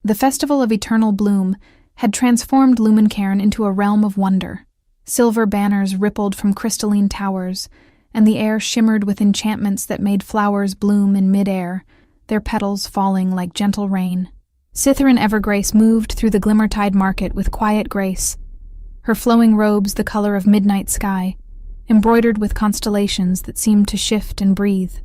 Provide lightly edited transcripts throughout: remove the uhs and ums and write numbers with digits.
The Festival of Eternal Bloom had transformed Lumencairn into a realm of wonder. Silver banners rippled from crystalline towers, and the air shimmered with enchantments that made flowers bloom in mid-air, their petals falling like gentle rain. Cytherin Evergrace moved through the Glimmertide market with quiet grace, her flowing robes the color of midnight sky, embroidered with constellations that seemed to shift and breathe.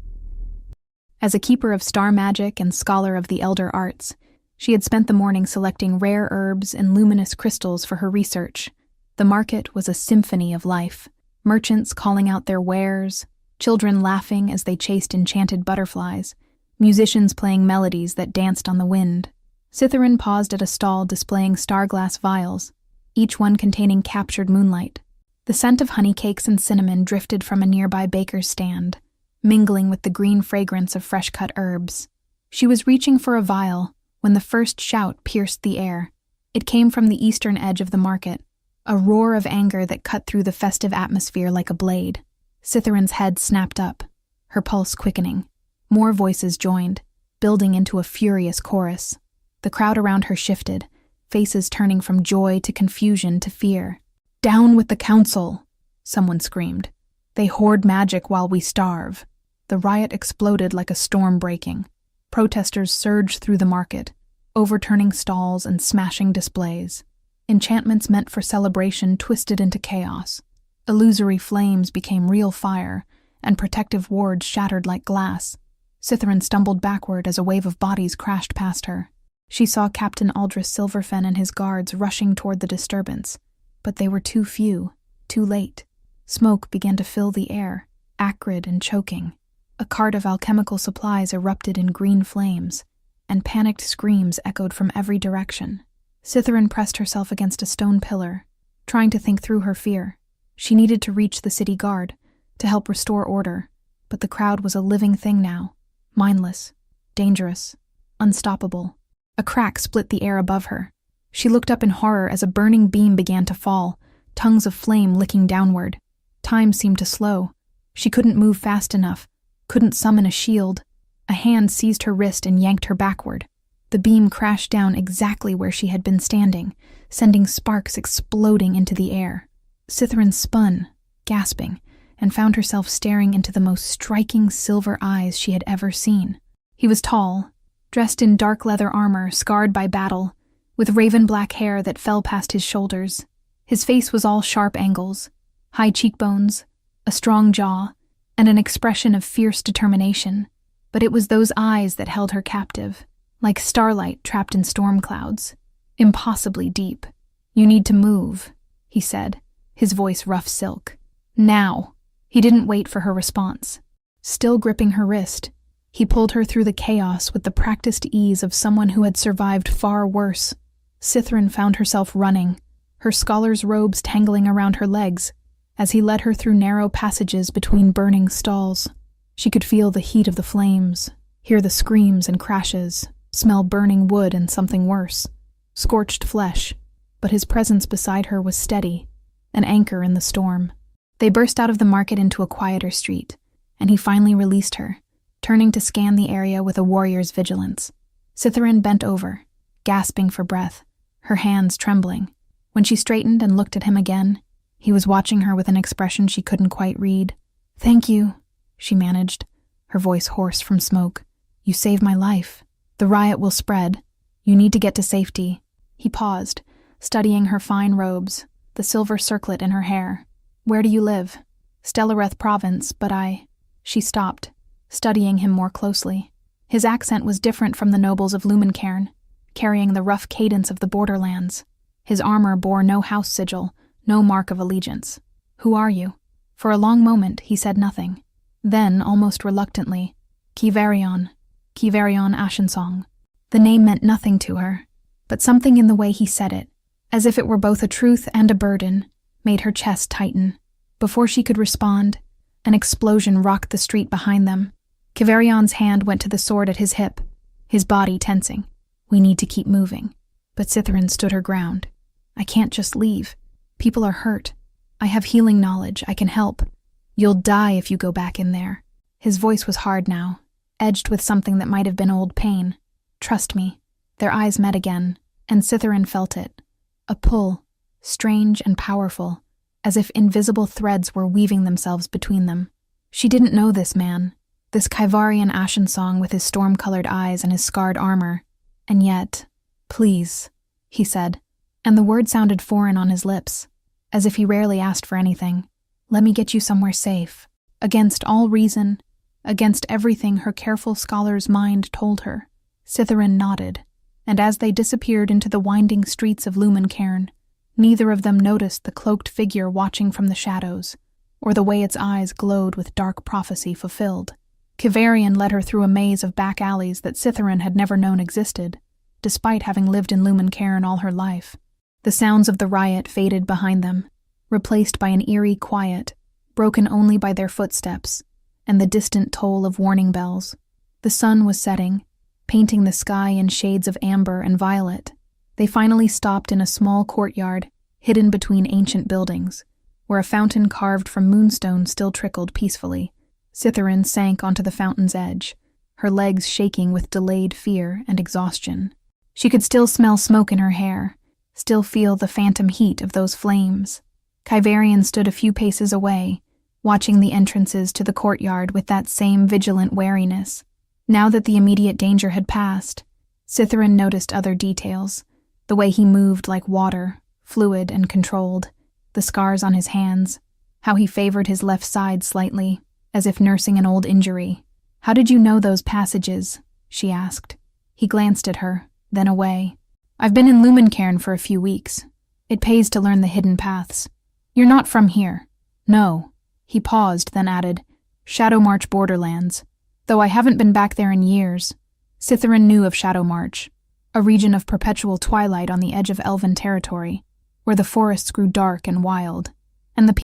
As a keeper of star magic and scholar of the elder arts, she had spent the morning selecting rare herbs and luminous crystals for her research. The market was a symphony of life, merchants calling out their wares, children laughing as they chased enchanted butterflies, musicians playing melodies that danced on the wind. Cytherin paused at a stall displaying star-glass vials, each one containing captured moonlight. The scent of honey cakes and cinnamon drifted from a nearby baker's stand, mingling with the green fragrance of fresh-cut herbs. She was reaching for a vial when the first shout pierced the air. It came from the eastern edge of the market, a roar of anger that cut through the festive atmosphere like a blade. Cytherin's head snapped up, her pulse quickening. More voices joined, building into a furious chorus. The crowd around her shifted, faces turning from joy to confusion to fear. "Down with the council!" someone screamed. "They hoard magic while we starve." The riot exploded like a storm breaking. Protesters surged through the market, overturning stalls and smashing displays. Enchantments meant for celebration twisted into chaos. Illusory flames became real fire, and protective wards shattered like glass. Cytherin stumbled backward as a wave of bodies crashed past her. She saw Captain Aldris Silverfen and his guards rushing toward the disturbance, but they were too few, too late. Smoke began to fill the air, acrid and choking. A cart of alchemical supplies erupted in green flames, and panicked screams echoed from every direction. Cytherin pressed herself against a stone pillar, trying to think through her fear. She needed to reach the city guard, to help restore order, but the crowd was a living thing now, mindless, dangerous, unstoppable. A crack split the air above her. She looked up in horror as a burning beam began to fall, tongues of flame licking downward. Time seemed to slow. She couldn't move fast enough, couldn't summon a shield. A hand seized her wrist and yanked her backward. The beam crashed down exactly where she had been standing, sending sparks exploding into the air. Cytherin spun, gasping, and found herself staring into the most striking silver eyes she had ever seen. He was tall, dressed in dark leather armor scarred by battle, with raven-black hair that fell past his shoulders. His face was all sharp angles, high cheekbones, a strong jaw, and an expression of fierce determination. But it was those eyes that held her captive, like starlight trapped in storm clouds, impossibly deep. "You need to move," he said, his voice rough silk. "Now." He didn't wait for her response. Still gripping her wrist, he pulled her through the chaos with the practiced ease of someone who had survived far worse. Cytherin found herself running, her scholar's robes tangling around her legs, as he led her through narrow passages between burning stalls. She could feel the heat of the flames, hear the screams and crashes, smell burning wood and something worse, scorched flesh, but his presence beside her was steady, an anchor in the storm. They burst out of the market into a quieter street, and he finally released her, turning to scan the area with a warrior's vigilance. Cytherin bent over, gasping for breath, her hands trembling. When she straightened and looked at him again, he was watching her with an expression she couldn't quite read. "Thank you," she managed, her voice hoarse from smoke. "You saved my life. The riot will spread. You need to get to safety." He paused, studying her fine robes, the silver circlet in her hair. "Where do you live?" "Stellareth Province, but She stopped, studying him more closely. His accent was different from the nobles of Lumencairn, carrying the rough cadence of the borderlands. His armor bore no house sigil, no mark of allegiance. "Who are you?" For a long moment, he said nothing. Then, almost reluctantly, Kivarion Ashensong. The name meant nothing to her, but something in the way he said it, as if it were both a truth and a burden, made her chest tighten. Before she could respond, an explosion rocked the street behind them. Kivarion's hand went to the sword at his hip, his body tensing. "We need to keep moving." But Cytherin stood her ground. "I can't just leave. People are hurt. I have healing knowledge. I can help. You'll die if you go back in there." His voice was hard now, edged with something that might have been old pain. "Trust me. Their eyes met again, and Cytherin felt it. A pull, strange and powerful, as if invisible threads were weaving themselves between them. She didn't know this man, this Kivarian Ashensong with his storm-colored eyes and his scarred armor. And yet, "Please," he said, and the word sounded foreign on his lips, as if he rarely asked for anything. "Let me get you somewhere safe." Against all reason, against everything her careful scholar's mind told her, Cytherin nodded, and as they disappeared into the winding streets of Lumencairn, neither of them noticed the cloaked figure watching from the shadows, or the way its eyes glowed with dark prophecy fulfilled. Kivarian led her through a maze of back alleys that Cytherin had never known existed, despite having lived in Lumencairn all her life. The sounds of the riot faded behind them, replaced by an eerie quiet, broken only by their footsteps and the distant toll of warning bells. The sun was setting, painting the sky in shades of amber and violet. They finally stopped in a small courtyard, hidden between ancient buildings, where a fountain carved from moonstone still trickled peacefully. Cytherin sank onto the fountain's edge, her legs shaking with delayed fear and exhaustion. She could still smell smoke in her hair, still feel the phantom heat of those flames. Kivarian stood a few paces away, watching the entrances to the courtyard with that same vigilant wariness. Now that the immediate danger had passed, Cytherin noticed other details, the way he moved like water, fluid and controlled, the scars on his hands, how he favored his left side slightly, as if nursing an old injury. "How did you know those passages?" she asked. He glanced at her, then away. "I've been in Lumencairn for a few weeks. It pays to learn the hidden paths. You're not from here." "No." He paused, then added, "Shadowmarch borderlands, though I haven't been back there in years." Cytherin knew of Shadowmarch, a region of perpetual twilight on the edge of Elven territory, where the forests grew dark and wild, and the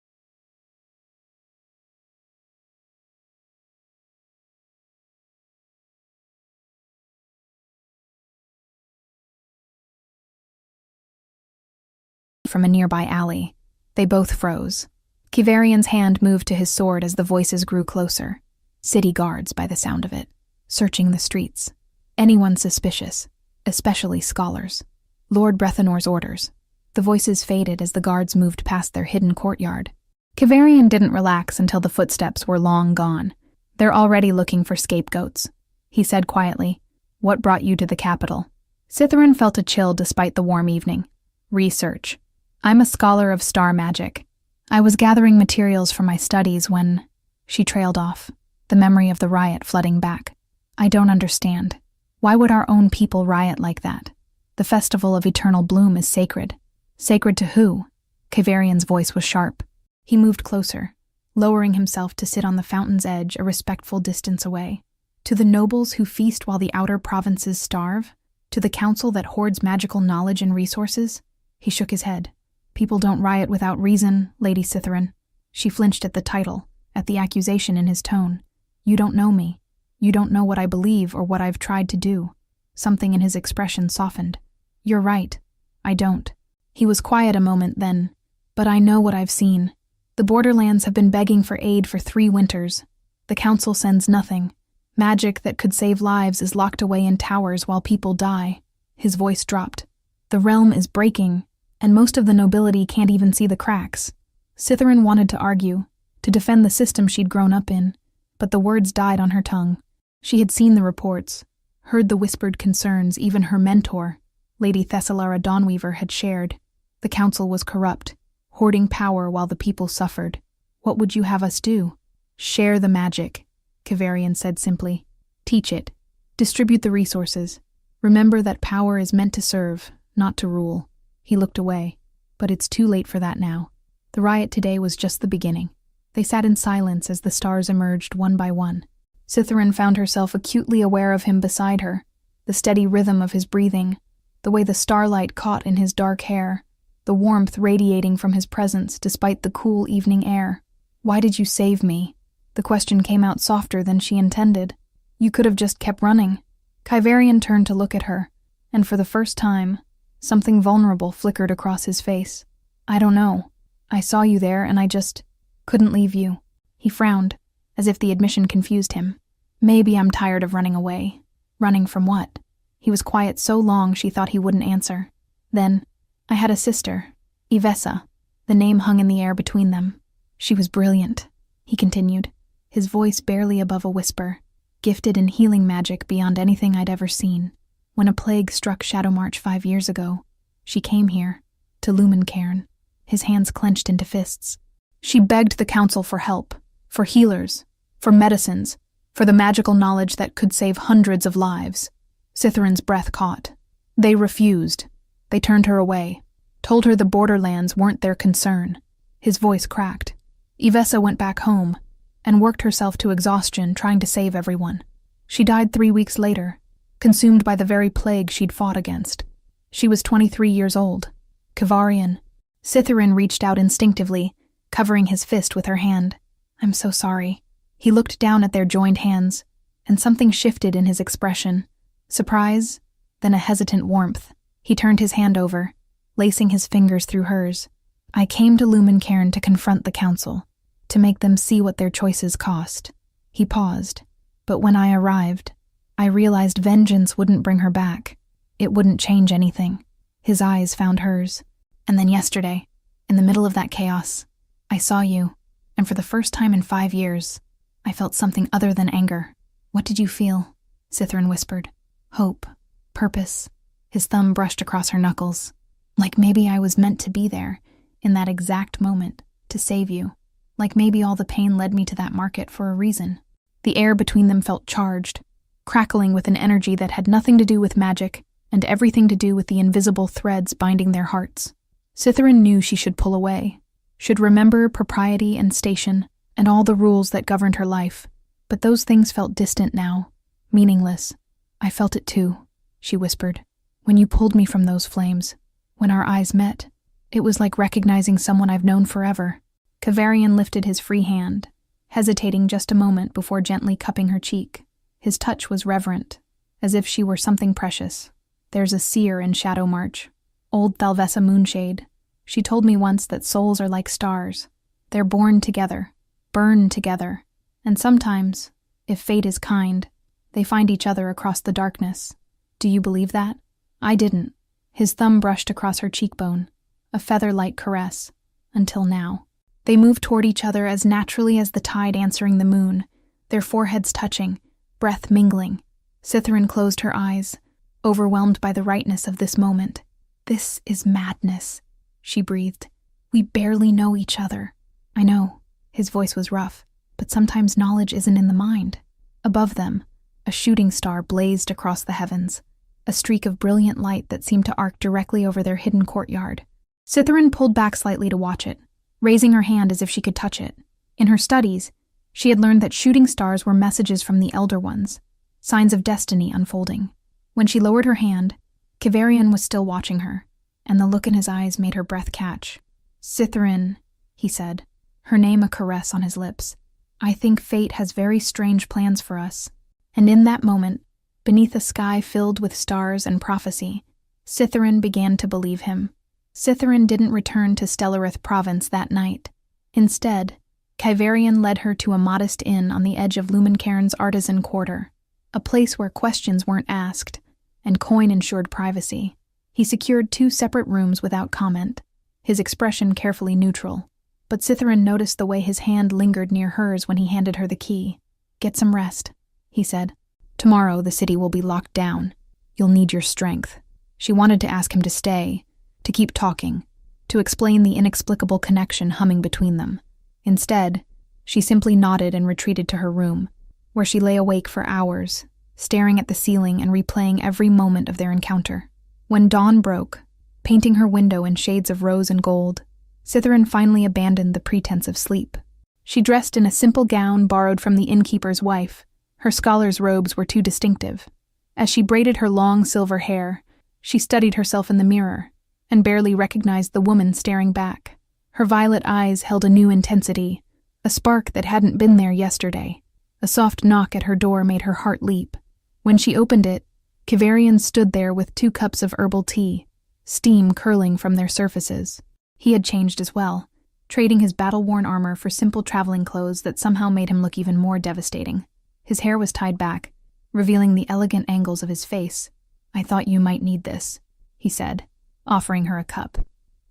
from a nearby alley. They both froze. Kivarian's hand moved to his sword as the voices grew closer. City guards, by the sound of it, searching the streets. Anyone suspicious, especially scholars. Lord Brethenor's orders. The voices faded as the guards moved past their hidden courtyard. Kivarian didn't relax until the footsteps were long gone. "They're already looking for scapegoats," he said quietly. "What brought you to the capital?" Cytherin felt a chill despite the warm evening. "Research. I'm a scholar of star magic. I was gathering materials for my studies when..." She trailed off, the memory of the riot flooding back. "I don't understand. Why would our own people riot like that? The festival of eternal bloom is sacred." "Sacred to who?" Kivarian's voice was sharp. He moved closer, lowering himself to sit on the fountain's edge a respectful distance away. "To the nobles who feast while the outer provinces starve? To the council that hoards magical knowledge and resources?" He shook his head. "People don't riot without reason, Lady Cytherin." She flinched at the title, at the accusation in his tone. "You don't know me. You don't know what I believe or what I've tried to do." Something in his expression softened. "You're right. I don't." He was quiet a moment then. "But I know what I've seen. The borderlands have been begging for aid for 3 winters. The council sends nothing. Magic that could save lives is locked away in towers while people die." His voice dropped. "The realm is breaking, and most of the nobility can't even see the cracks." Cytherin wanted to argue, to defend the system she'd grown up in, but the words died on her tongue. She had seen the reports, heard the whispered concerns even her mentor, Lady Thessalara Dawnweaver, had shared. The council was corrupt, hoarding power while the people suffered. "What would you have us do?" "Share the magic," Kivarian said simply. "Teach it. Distribute the resources. Remember that power is meant to serve, not to rule." He looked away. "But it's too late for that now. The riot today was just the beginning." They sat in silence as the stars emerged one by one. Cytherin found herself acutely aware of him beside her, the steady rhythm of his breathing, the way the starlight caught in his dark hair, the warmth radiating from his presence despite the cool evening air. "Why did you save me?" The question came out softer than she intended. "You could have just kept running." Kivarian turned to look at her, and for the first time, something vulnerable flickered across his face. "I don't know. I saw you there and I just couldn't leave you." He frowned, as if the admission confused him. "Maybe I'm tired of running away." "Running from what?" He was quiet so long she thought he wouldn't answer. Then, I had a sister, Ivessa. The name hung in the air between them. She was brilliant, he continued, his voice barely above a whisper, gifted in healing magic beyond anything I'd ever seen. When a plague struck Shadowmarch 5 years ago, she came here, to Lumencairn, his hands clenched into fists. She begged the council for help, for healers, for medicines, for the magical knowledge that could save hundreds of lives. Citherin's breath caught. They refused. They turned her away, told her the borderlands weren't their concern. His voice cracked. Ivessa went back home and worked herself to exhaustion trying to save everyone. She died 3 weeks later, consumed by the very plague she'd fought against. She was 23 years old. Kavarian. Citherin reached out instinctively, covering his fist with her hand. I'm so sorry. He looked down at their joined hands, and something shifted in his expression. Surprise, then a hesitant warmth. He turned his hand over, lacing his fingers through hers. I came to Lumencairn to confront the council, to make them see what their choices cost. He paused, but when I arrived, I realized vengeance wouldn't bring her back. It wouldn't change anything. His eyes found hers. And then yesterday, in the middle of that chaos, I saw you, and for the first time in 5 years, I felt something other than anger. What did you feel? Citherin whispered. Hope. Purpose. His thumb brushed across her knuckles. Like maybe I was meant to be there, in that exact moment, to save you. Like maybe all the pain led me to that market for a reason. The air between them felt charged, crackling with an energy that had nothing to do with magic, and everything to do with the invisible threads binding their hearts. Citherin knew she should pull away, should remember propriety and station, and all the rules that governed her life. But those things felt distant now, meaningless. I felt it too, she whispered. When you pulled me from those flames, when our eyes met, it was like recognizing someone I've known forever. Kavarian lifted his free hand, hesitating just a moment before gently cupping her cheek. His touch was reverent, as if she were something precious. There's a seer in Shadowmarch, old Thalvessa Moonshade. She told me once that souls are like stars. They're born together, burn together, and sometimes, if fate is kind, they find each other across the darkness. Do you believe that? I didn't. His thumb brushed across her cheekbone, a feather-like caress, until now. They moved toward each other as naturally as the tide answering the moon, their foreheads touching, breath mingling. Citherin closed her eyes, overwhelmed by the rightness of this moment. This is madness, she breathed. We barely know each other. I know, his voice was rough, but sometimes knowledge isn't in the mind. Above them, a shooting star blazed across the heavens, a streak of brilliant light that seemed to arc directly over their hidden courtyard. Citherin pulled back slightly to watch it, raising her hand as if she could touch it. In her studies, she had learned that shooting stars were messages from the Elder Ones, signs of destiny unfolding. When she lowered her hand, Kavarian was still watching her, and the look in his eyes made her breath catch. Citherin, he said, her name a caress on his lips. I think fate has very strange plans for us. And in that moment, beneath a sky filled with stars and prophecy, Citherin began to believe him. Citherin didn't return to Stellarith Province that night. Instead, Kavarian led her to a modest inn on the edge of Lumencairn's artisan quarter, a place where questions weren't asked, and coin ensured privacy. He secured 2 separate rooms without comment, his expression carefully neutral. But Citherin noticed the way his hand lingered near hers when he handed her the key. Get some rest, he said. Tomorrow the city will be locked down. You'll need your strength. She wanted to ask him to stay, to keep talking, to explain the inexplicable connection humming between them. Instead, she simply nodded and retreated to her room, where she lay awake for hours, staring at the ceiling and replaying every moment of their encounter. When dawn broke, painting her window in shades of rose and gold, Citherin finally abandoned the pretense of sleep. She dressed in a simple gown borrowed from the innkeeper's wife. Her scholar's robes were too distinctive. As she braided her long silver hair, she studied herself in the mirror and barely recognized the woman staring back. Her violet eyes held a new intensity, a spark that hadn't been there yesterday. A soft knock at her door made her heart leap. When she opened it, Kavarian stood there with 2 cups of herbal tea, steam curling from their surfaces. He had changed as well, trading his battle-worn armor for simple traveling clothes that somehow made him look even more devastating. His hair was tied back, revealing the elegant angles of his face, "I thought you might need this," he said, offering her a cup.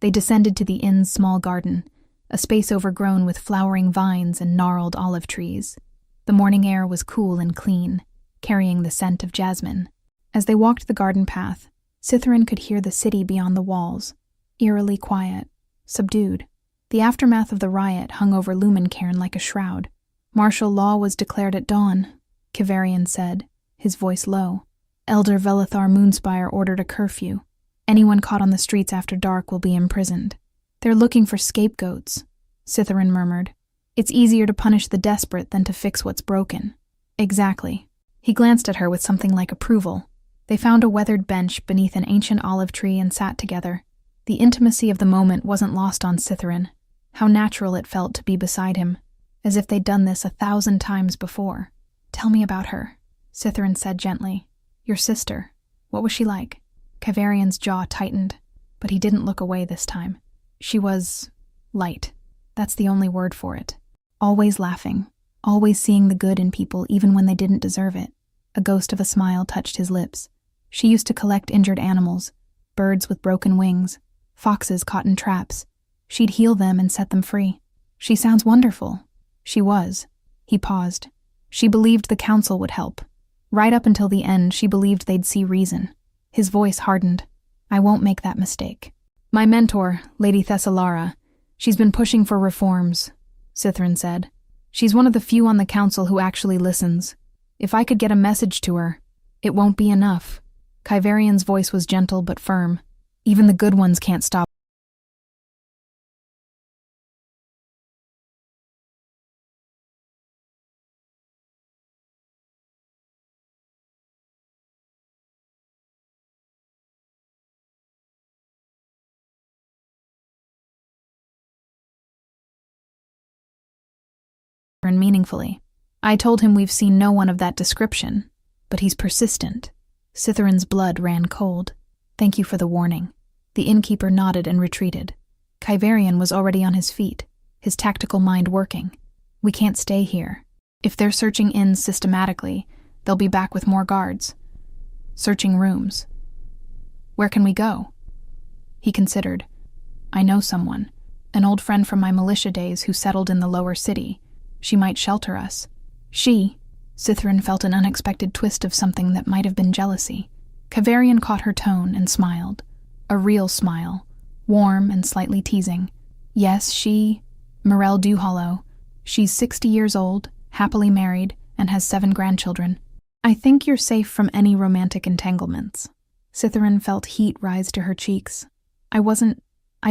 They descended to the inn's small garden, a space overgrown with flowering vines and gnarled olive trees. The morning air was cool and clean, carrying the scent of jasmine. As they walked the garden path, Cytherin could hear the city beyond the walls, eerily quiet, subdued. The aftermath of the riot hung over Lumencairn like a shroud. Martial law was declared at dawn, Kivarian said, his voice low. Elder Velithar Moonspire ordered a curfew. Anyone caught on the streets after dark will be imprisoned. "They're looking for scapegoats," Cytherin murmured. "It's easier to punish the desperate than to fix what's broken." "Exactly." He glanced at her with something like approval. They found a weathered bench beneath an ancient olive tree and sat together. The intimacy of the moment wasn't lost on Cytherin. How natural it felt to be beside him, as if they'd done this 1,000 times before. "Tell me about her," Cytherin said gently. "Your sister. What was she like?" Kivarian's jaw tightened, but he didn't look away this time. "She was light. That's the only word for it. Always laughing, always seeing the good in people even when they didn't deserve it." A ghost of a smile touched his lips. "She used to collect injured animals, birds with broken wings, foxes caught in traps. She'd heal them and set them free. She sounds wonderful." "She was." He paused. "She believed the council would help. Right up until the end, she believed they'd see reason." His voice hardened. "I won't make that mistake. My mentor, Lady Thessalara, she's been pushing for reforms," Cytherin said. "She's one of the few on the council who actually listens. If I could get a message to her, it won't be enough." Kivarian's voice was gentle but firm. "Even the good ones can't stop." Meaningfully. "I told him we've seen no one of that description, but he's persistent." Cytherin's blood ran cold. "Thank you for the warning." The innkeeper nodded and retreated. Kivarian was already on his feet, his tactical mind working. "We can't stay here. If they're searching inns systematically, they'll be back with more guards. Searching rooms. Where can we go?" He considered. "I know someone, an old friend from my militia days who settled in the lower city. She might shelter us." Cytherin felt an unexpected twist of something that might have been jealousy. Kivarian caught her tone and smiled. A real smile, warm and slightly teasing. "Yes, Morel Dewhollow. She's 60 years old, happily married, and has 7 grandchildren. I think you're safe from any romantic entanglements." Cytherin felt heat rise to her cheeks. I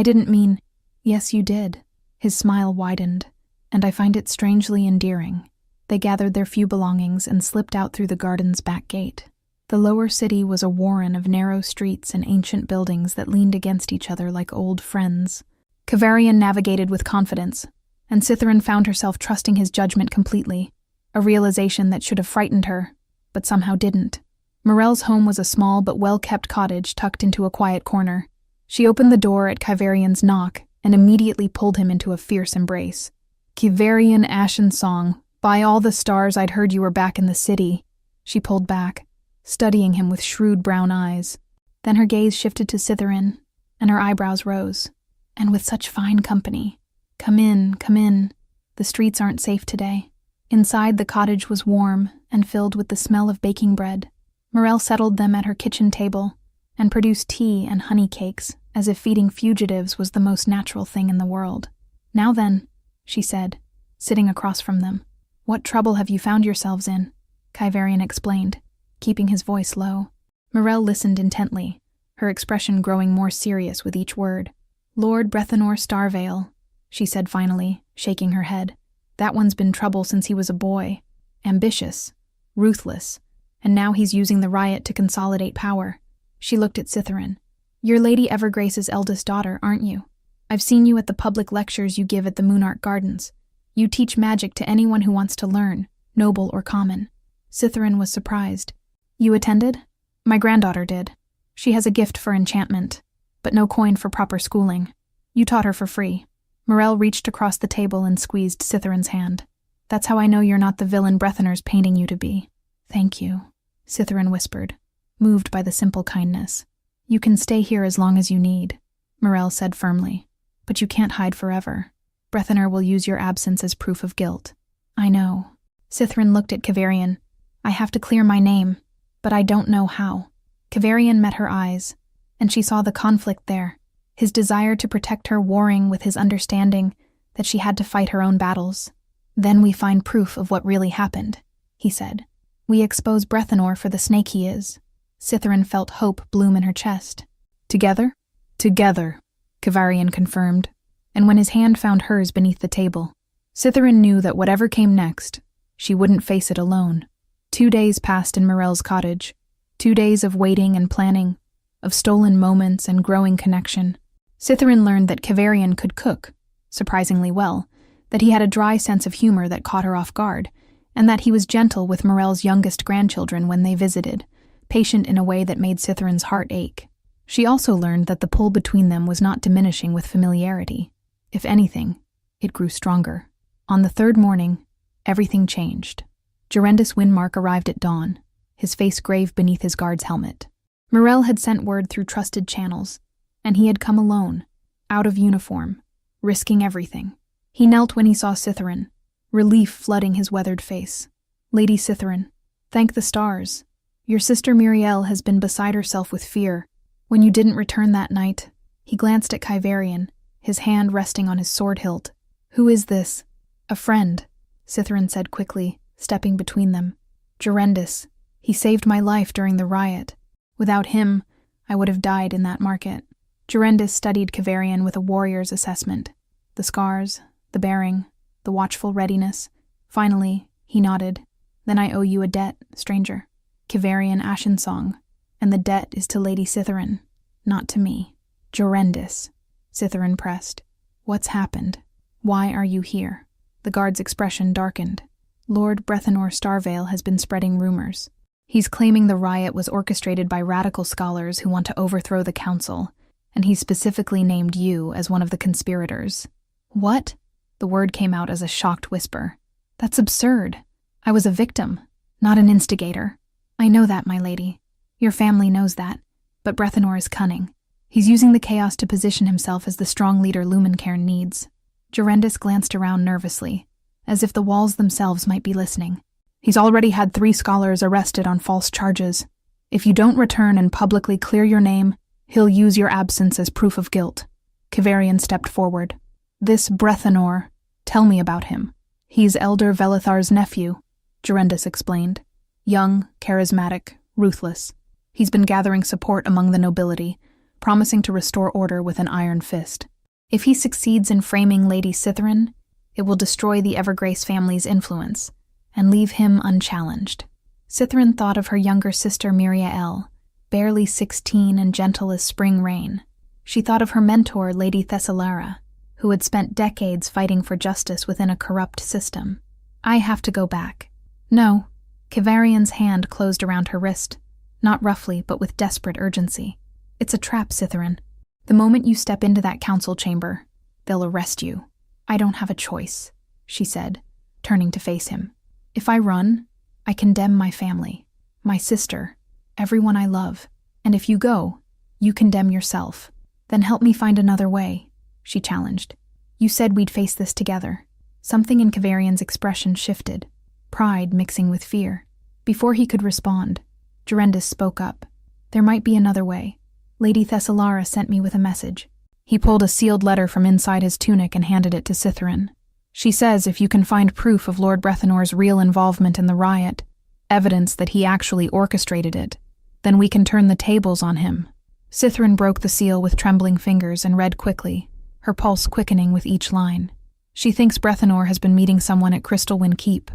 didn't mean." "Yes, you did." His smile widened. "And I find it strangely endearing." They gathered their few belongings and slipped out through the garden's back gate. The lower city was a warren of narrow streets and ancient buildings that leaned against each other like old friends. Kivarian navigated with confidence, and Cytherin found herself trusting his judgment completely, a realization that should have frightened her, but somehow didn't. Morel's home was a small but well-kept cottage tucked into a quiet corner. She opened the door at Kivarian's knock and immediately pulled him into a fierce embrace. "Kivarian Ashen Song, by all the stars I'd heard you were back in the city." She pulled back, studying him with shrewd brown eyes. Then her gaze shifted to Cytherin, and her eyebrows rose. "And with such fine company. Come in, come in. The streets aren't safe today." Inside, the cottage was warm and filled with the smell of baking bread. Morel settled them at her kitchen table and produced tea and honey cakes, as if feeding fugitives was the most natural thing in the world. "Now then," she said, sitting across from them. "What trouble have you found yourselves in?" Kivarian explained, keeping his voice low. Morel listened intently, her expression growing more serious with each word. "Lord Brethanor Starvale," she said finally, shaking her head. "That one's been trouble since he was a boy. Ambitious, ruthless, and now he's using the riot to consolidate power." She looked at Cytherin. "You're Lady Evergrace's eldest daughter, aren't you? I've seen you at the public lectures you give at the Moonarch Gardens. You teach magic to anyone who wants to learn, noble or common." Cytherin was surprised. "You attended?" "My granddaughter did. She has a gift for enchantment, but no coin for proper schooling. You taught her for free." Morel reached across the table and squeezed Cytherin's hand. "That's how I know you're not the villain Brethanor's painting you to be." "Thank you," Cytherin whispered. moved by the simple kindness. "You can stay here as long as you need," Morel said firmly. "But you can't hide forever. Brethenor will use your absence as proof of guilt." "I know." Cithrin looked at Kavarian. "I have to clear my name, but I don't know how." Kavarian met her eyes, and she saw the conflict there, his desire to protect her warring with his understanding that she had to fight her own battles. "Then we find proof of what really happened," he said. "We expose Brethenor for the snake he is." Cithrin felt hope bloom in her chest. "Together?" "Together," Kavarian confirmed, and when his hand found hers beneath the table, Cithrin knew that whatever came next, she wouldn't face it alone. 2 days passed in Morel's cottage, 2 days of waiting and planning, of stolen moments and growing connection. Cithrin learned that Kavarian could cook, surprisingly well, that he had a dry sense of humor that caught her off guard, and that he was gentle with Morel's youngest grandchildren when they visited, patient in a way that made Cithrin's heart ache. She also learned that the pull between them was not diminishing with familiarity. If anything, it grew stronger. On the 3rd morning, everything changed. Gerendus Windmark arrived at dawn, his face grave beneath his guard's helmet. Morel had sent word through trusted channels, and he had come alone, out of uniform, risking everything. He knelt when he saw Cithrin, relief flooding his weathered face. "Lady Cithrin, thank the stars. Your sister Miriel has been beside herself with fear. When you didn't return that night," he glanced at Kavarian, his hand resting on his sword hilt. "Who is this?" "A friend," Cithrin said quickly, stepping between them. "Gerendus. He saved my life during the riot. Without him, I would have died in that market." Gerendus studied Kavarian with a warrior's assessment. The scars, the bearing, the watchful readiness. Finally, he nodded. "Then I owe you a debt, stranger." Kavarian Ashensong, "And the debt is to Lady Cithrin, not to me." "Gerendus," Cithrin pressed. "What's happened? Why are you here?" The guard's expression darkened. "Lord Brethenor Starvale has been spreading rumors. He's claiming the riot was orchestrated by radical scholars who want to overthrow the council, and he specifically named you as one of the conspirators." "What?" The word came out as a shocked whisper. "That's absurd. I was a victim, not an instigator." "I know that, my lady. Your family knows that. But Brethenor is cunning. He's using the chaos to position himself as the strong leader Lumencairn needs." Gerendus glanced around nervously, as if the walls themselves might be listening. "He's already had 3 scholars arrested on false charges. If you don't return and publicly clear your name, he'll use your absence as proof of guilt." Kavarian stepped forward. "This Brethenor, tell me about him." "He's Elder Velithar's nephew," Gerendus explained. "Young, charismatic, ruthless. He's been gathering support among the nobility, promising to restore order with an iron fist. If he succeeds in framing Lady Cithrin, it will destroy the Evergrace family's influence and leave him unchallenged." Cithrin thought of her younger sister Miriel, barely 16 and gentle as spring rain. She thought of her mentor, Lady Thessalara, who had spent decades fighting for justice within a corrupt system. "I have to go back." "No." Kavarian's hand closed around her wrist, not roughly but with desperate urgency. "It's a trap, Cithrin. The moment you step into that council chamber, they'll arrest you." "I don't have a choice," she said, turning to face him. "If I run, I condemn my family, my sister, everyone I love. And if you go, you condemn yourself. Then help me find another way," she challenged. "You said we'd face this together." Something in Kavarian's expression shifted, pride mixing with fear. Before he could respond, Gerendus spoke up. "There might be another way. Lady Thessalara sent me with a message." He pulled a sealed letter from inside his tunic and handed it to Cithrin. "She says if you can find proof of Lord Brethenor's real involvement in the riot, evidence that he actually orchestrated it, then we can turn the tables on him." Cithrin broke the seal with trembling fingers and read quickly, her pulse quickening with each line. "She thinks Brethenor has been meeting someone at Crystalwind Keep,"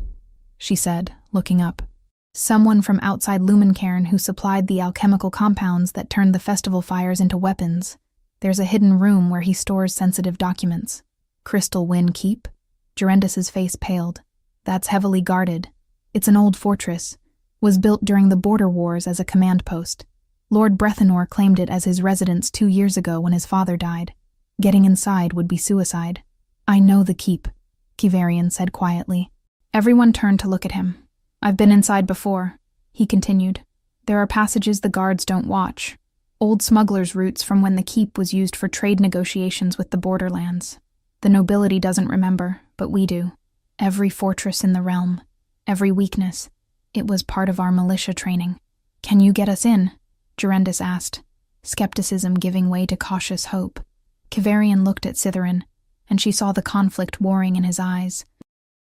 she said, looking up. "Someone from outside Lumencairn who supplied the alchemical compounds that turned the festival fires into weapons. There's a hidden room where he stores sensitive documents." "Crystalwind Keep?" Gerendus's face paled. "That's heavily guarded. It's an old fortress. Was built during the border wars as a command post. Lord Brethenor claimed it as his residence 2 years ago when his father died. Getting inside would be suicide." "I know the keep," Kavarian said quietly. Everyone turned to look at him. "I've been inside before," he continued. There are passages the guards don't watch. Old smugglers' routes from when the keep was used for trade negotiations with the borderlands. The nobility doesn't remember, but we do. Every fortress in the realm. Every weakness. It was part of our militia training. Can you get us in? Durendus asked, skepticism giving way to cautious hope. Kivarian looked at Cytherin, and she saw the conflict warring in his eyes.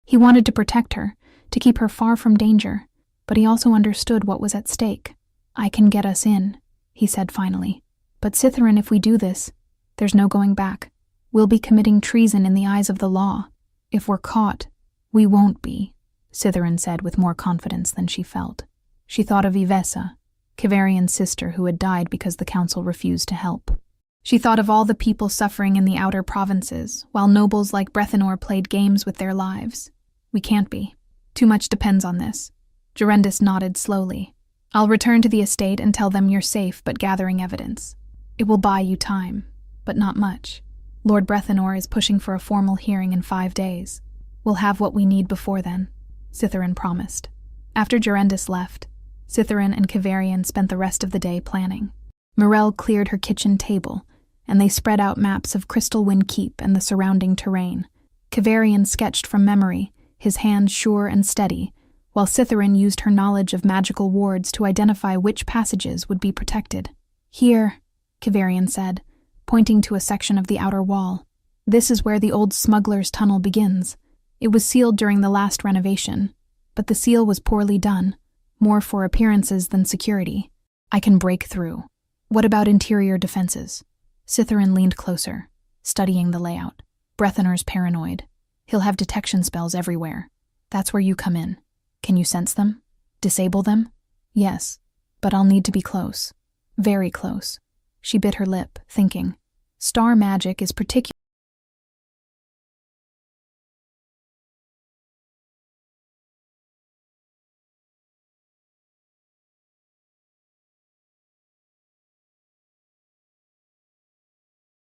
He wanted to protect her, to keep her far from danger, but he also understood what was at stake. I can get us in, he said finally. But Cytherin, if we do this, there's no going back. We'll be committing treason in the eyes of the law. If we're caught, we won't be, Cytherin said with more confidence than she felt. She thought of Ivessa, Kivarian's sister who had died because the council refused to help. She thought of all the people suffering in the outer provinces, while nobles like Brethenor played games with their lives. We can't be. Too much depends on this. Durendus nodded slowly. I'll return to the estate and tell them you're safe but gathering evidence. It will buy you time, but not much. Lord Brethenor is pushing for a formal hearing in 5 days. We'll have what we need before then, Cytherin promised. After Durendus left, Cytherin and Kivarian spent the rest of the day planning. Morel cleared her kitchen table, and they spread out maps of Crystalwind Keep and the surrounding terrain. Kivarian sketched from memory, his hand sure and steady, while Cytherin used her knowledge of magical wards to identify which passages would be protected. Here, Kivarian said, pointing to a section of the outer wall. This is where the old smuggler's tunnel begins. It was sealed during the last renovation, but the seal was poorly done, more for appearances than security. I can break through. What about interior defenses? Cytherin leaned closer, studying the layout. Brethenor's paranoid. He'll have detection spells everywhere. That's where you come in. Can you sense them? Disable them? Yes, but I'll need to be close. Very close. She bit her lip, thinking. Star magic is particular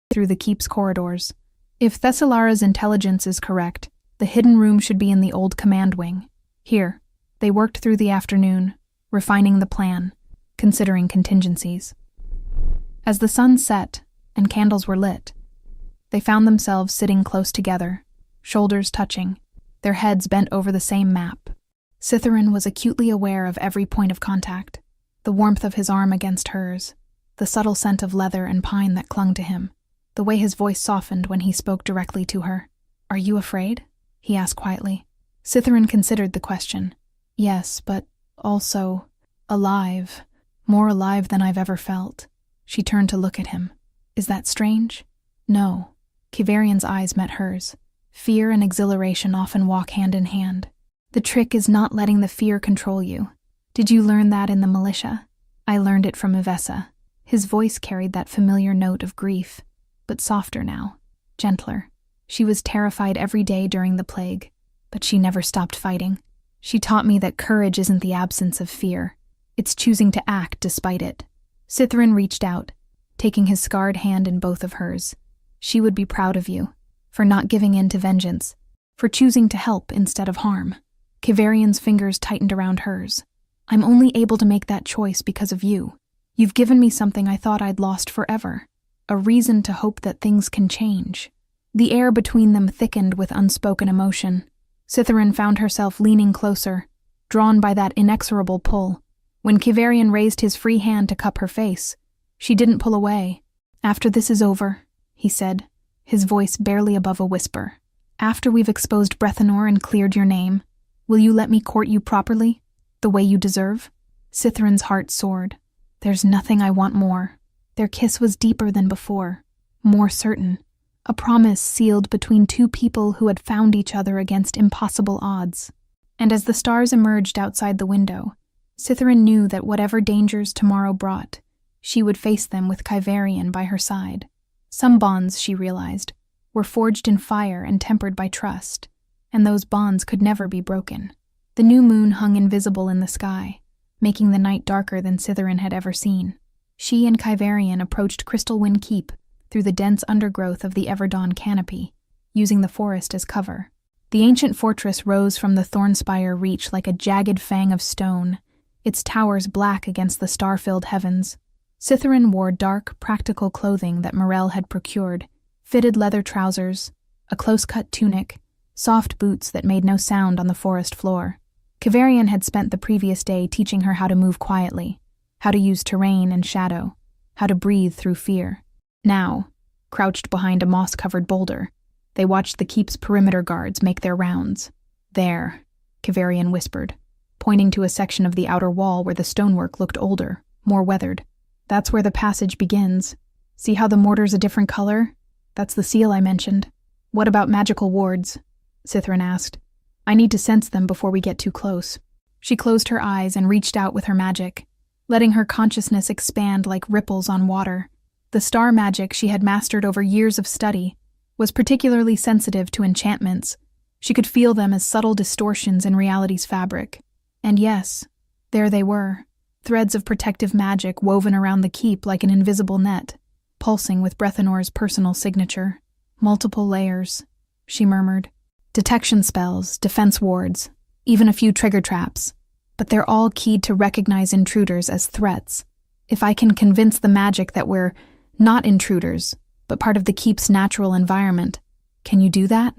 through the keep's corridors. If Thessalara's intelligence is correct, the hidden room should be in the old command wing. Here, they worked through the afternoon, refining the plan, considering contingencies. As the sun set and candles were lit, they found themselves sitting close together, shoulders touching, their heads bent over the same map. Cytherin was acutely aware of every point of contact, the warmth of his arm against hers, the subtle scent of leather and pine that clung to him, the way his voice softened when he spoke directly to her. Are you afraid? He asked quietly. Cytherin considered the question. Yes, but also alive, more alive than I've ever felt. She turned to look at him. Is that strange? No. Kivarian's eyes met hers. Fear and exhilaration often walk hand in hand. The trick is not letting the fear control you. Did you learn that in the militia? I learned it from Ivessa. His voice carried that familiar note of grief, but softer now, gentler. She was terrified every day during the plague, but she never stopped fighting. She taught me that courage isn't the absence of fear. It's choosing to act despite it. Cytherin reached out, taking his scarred hand in both of hers. She would be proud of you, for not giving in to vengeance, for choosing to help instead of harm. Kivarian's fingers tightened around hers. I'm only able to make that choice because of you. You've given me something I thought I'd lost forever, a reason to hope that things can change. The air between them thickened with unspoken emotion. Cytherin found herself leaning closer, drawn by that inexorable pull. When Kivarian raised his free hand to cup her face, she didn't pull away. After this is over, he said, his voice barely above a whisper. After we've exposed Brethenor and cleared your name, will you let me court you properly, the way you deserve? Cytherin's heart soared. There's nothing I want more. Their kiss was deeper than before, more certain. A promise sealed between two people who had found each other against impossible odds. And as the stars emerged outside the window, Cytherin knew that whatever dangers tomorrow brought, she would face them with Kivarian by her side. Some bonds, she realized, were forged in fire and tempered by trust, and those bonds could never be broken. The new moon hung invisible in the sky, making the night darker than Cytherin had ever seen. She and Kivarian approached Crystalwind Keep through the dense undergrowth of the Everdawn canopy, using the forest as cover. The ancient fortress rose from the Thornspire Reach like a jagged fang of stone, its towers black against the star-filled heavens. Cytherin wore dark, practical clothing that Morel had procured, fitted leather trousers, a close-cut tunic, soft boots that made no sound on the forest floor. Kavarian had spent the previous day teaching her how to move quietly, how to use terrain and shadow, how to breathe through fear. Now, crouched behind a moss-covered boulder, they watched the keep's perimeter guards make their rounds. "There," Kavarian whispered, pointing to a section of the outer wall where the stonework looked older, more weathered. "That's where the passage begins. See how the mortar's a different color? That's the seal I mentioned." "What about magical wards?" Cytherin asked. "I need to sense them before we get too close." She closed her eyes and reached out with her magic, letting her consciousness expand like ripples on water. The star magic she had mastered over years of study was particularly sensitive to enchantments. She could feel them as subtle distortions in reality's fabric. And yes, there they were, threads of protective magic woven around the keep like an invisible net, pulsing with Brethenor's personal signature. "Multiple layers," she murmured. "Detection spells, defense wards, even a few trigger traps. But they're all keyed to recognize intruders as threats. If I can convince the magic that we're not intruders, but part of the keep's natural environment. Can you do that?"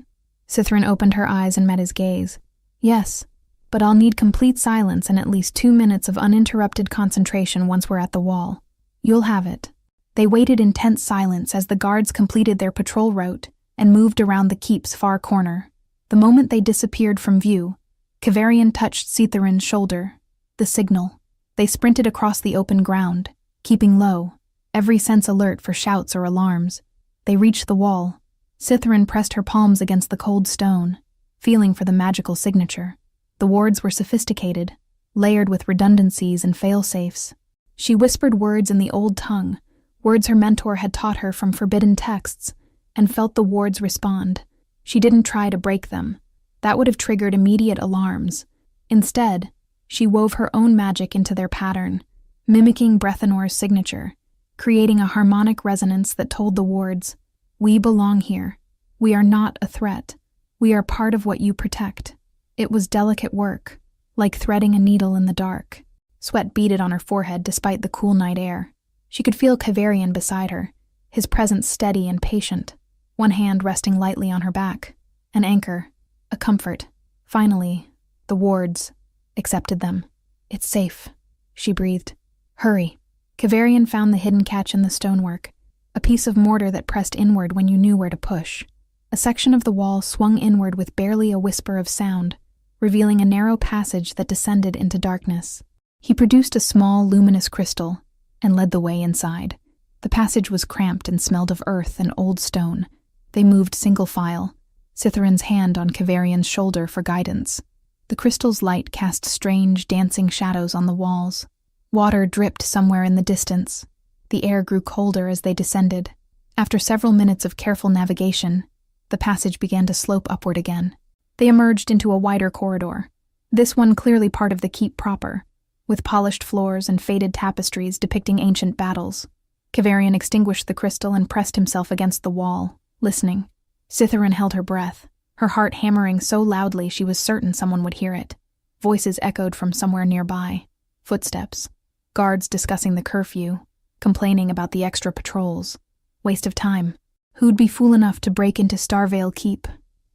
Cytherin opened her eyes and met his gaze. "Yes, but I'll need complete silence and at least 2 minutes of uninterrupted concentration once we're at the wall. You'll have it." They waited in tense silence as the guards completed their patrol route and moved around the keep's far corner. The moment they disappeared from view, Kavarian touched Cytherin's shoulder. The signal. They sprinted across the open ground, keeping low, every sense alert for shouts or alarms. They reached the wall. Cytherin pressed her palms against the cold stone, feeling for the magical signature. The wards were sophisticated, layered with redundancies and fail-safes. She whispered words in the old tongue, words her mentor had taught her from forbidden texts, and felt the wards respond. She didn't try to break them. That would have triggered immediate alarms. Instead, she wove her own magic into their pattern, mimicking Brethenor's signature, creating a harmonic resonance that told the wards, "We belong here. We are not a threat. We are part of what you protect." It was delicate work, like threading a needle in the dark. Sweat beaded on her forehead despite the cool night air. She could feel Kavarian beside her, his presence steady and patient, one hand resting lightly on her back. An anchor, a comfort. Finally, the wards accepted them. "It's safe," she breathed. "Hurry." Kavarian found the hidden catch in the stonework, a piece of mortar that pressed inward when you knew where to push. A section of the wall swung inward with barely a whisper of sound, revealing a narrow passage that descended into darkness. He produced a small, luminous crystal and led the way inside. The passage was cramped and smelled of earth and old stone. They moved single file, Cytherin's hand on Kavarian's shoulder for guidance. The crystal's light cast strange, dancing shadows on the walls. Water dripped somewhere in the distance. The air grew colder as they descended. After several minutes of careful navigation, the passage began to slope upward again. They emerged into a wider corridor, this one clearly part of the keep proper, with polished floors and faded tapestries depicting ancient battles. Kavarian extinguished the crystal and pressed himself against the wall, listening. Cytherin held her breath, her heart hammering so loudly she was certain someone would hear it. Voices echoed from somewhere nearby. Footsteps. Guards discussing the curfew, complaining about the extra patrols. Waste of time. Who'd be fool enough to break into Starvale Keep?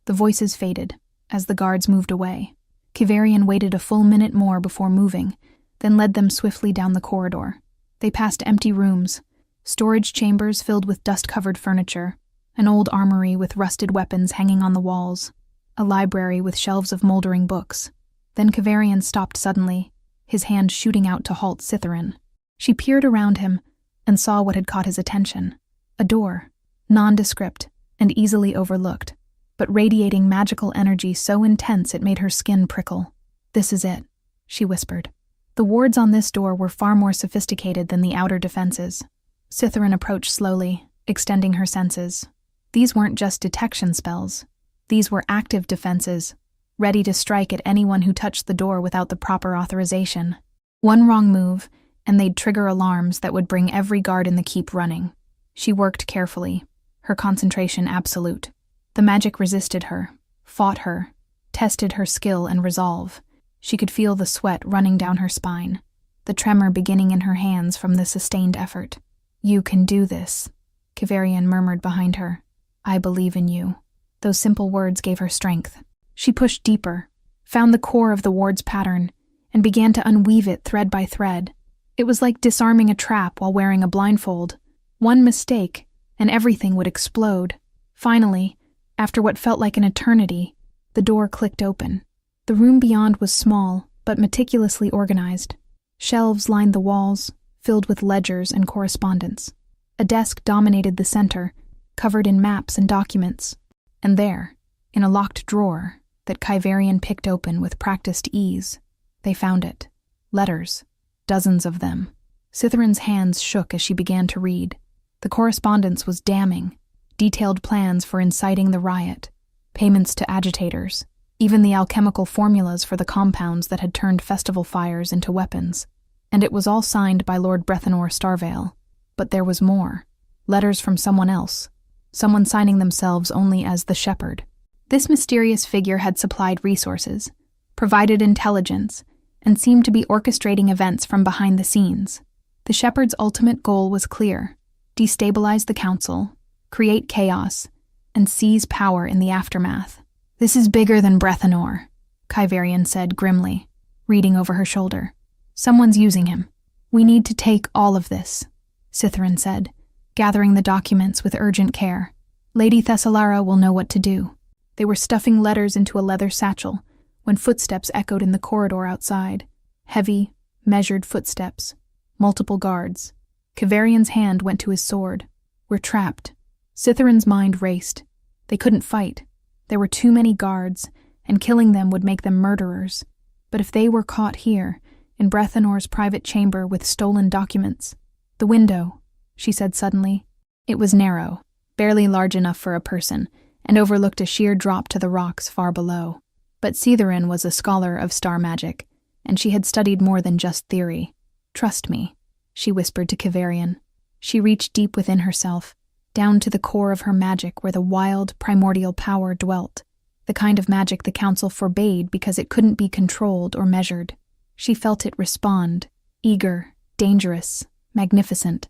The voices faded as the guards moved away. Kavarian waited a full minute more before moving, then led them swiftly down the corridor. They passed empty rooms, storage chambers filled with dust-covered furniture, an old armory with rusted weapons hanging on the walls, a library with shelves of moldering books. Then Kavarian stopped suddenly, his hand shooting out to halt Cytherin. She peered around him and saw what had caught his attention. A door, nondescript and easily overlooked, but radiating magical energy so intense it made her skin prickle. "This is it," she whispered. The wards on this door were far more sophisticated than the outer defenses. Cytherin approached slowly, extending her senses. These weren't just detection spells. These were active defenses, ready to strike at anyone who touched the door without the proper authorization. One wrong move, and they'd trigger alarms that would bring every guard in the keep running. She worked carefully, her concentration absolute. The magic resisted her, fought her, tested her skill and resolve. She could feel the sweat running down her spine. the tremor beginning in her hands from the sustained effort. "You can do this," Kivarian murmured behind her. "I believe in you." Those simple words gave her strength. She pushed deeper, found the core of the ward's pattern, and began to unweave it thread by thread. It was like disarming a trap while wearing a blindfold. One mistake, and everything would explode. Finally, after what felt like an eternity, the door clicked open. The room beyond was small, but meticulously organized. Shelves lined the walls, filled with ledgers and correspondence. A desk dominated the center, covered in maps and documents. And there, in a locked drawer that Kivarian picked open with practiced ease, they found it. Letters. Dozens of them. Cytheren's hands shook as she began to read. The correspondence was damning. Detailed plans for inciting the riot, payments to agitators, even the alchemical formulas for the compounds that had turned festival fires into weapons. And it was all signed by Lord Brethenor Starvale. But there was more. Letters from someone else. Someone signing themselves only as the Shepherd. This mysterious figure had supplied resources, provided intelligence, and seemed to be orchestrating events from behind the scenes. The Shepherd's ultimate goal was clear: destabilize the council, create chaos, and seize power in the aftermath. "This is bigger than Brethenor," Kivarian said grimly, reading over her shoulder. "Someone's using him. We need to take all of this," Cytherin said, gathering the documents with urgent care. "Lady Thessalara will know what to do." They were stuffing letters into a leather satchel when footsteps echoed in the corridor outside. Heavy, measured footsteps. Multiple guards. Kivarian's hand went to his sword. "We're trapped." Cytherin's mind raced. They couldn't fight. There were too many guards, and killing them would make them murderers. But if they were caught here, in Brethenor's private chamber with stolen documents— "The window," she said suddenly. It was narrow, barely large enough for a person, and overlooked a sheer drop to the rocks far below. But Cytherin was a scholar of star magic, and she had studied more than just theory. "Trust me," she whispered to Kivarian. She reached deep within herself, down to the core of her magic where the wild, primordial power dwelt, the kind of magic the council forbade because it couldn't be controlled or measured. She felt it respond, eager, dangerous, magnificent.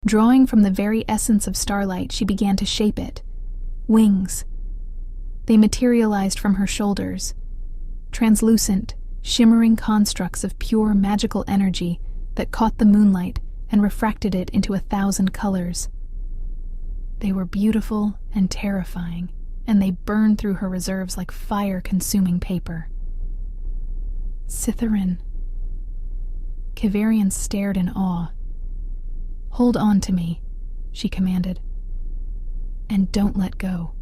Drawing from the very essence of starlight, she began to shape it. Wings. They materialized from her shoulders. Translucent, shimmering constructs of pure magical energy that caught the moonlight and refracted it into 1,000 colors. They were beautiful and terrifying, and they burned through her reserves like fire-consuming paper. "Cytherin." Kivarian stared in awe. "Hold on to me," she commanded. "And don't let go."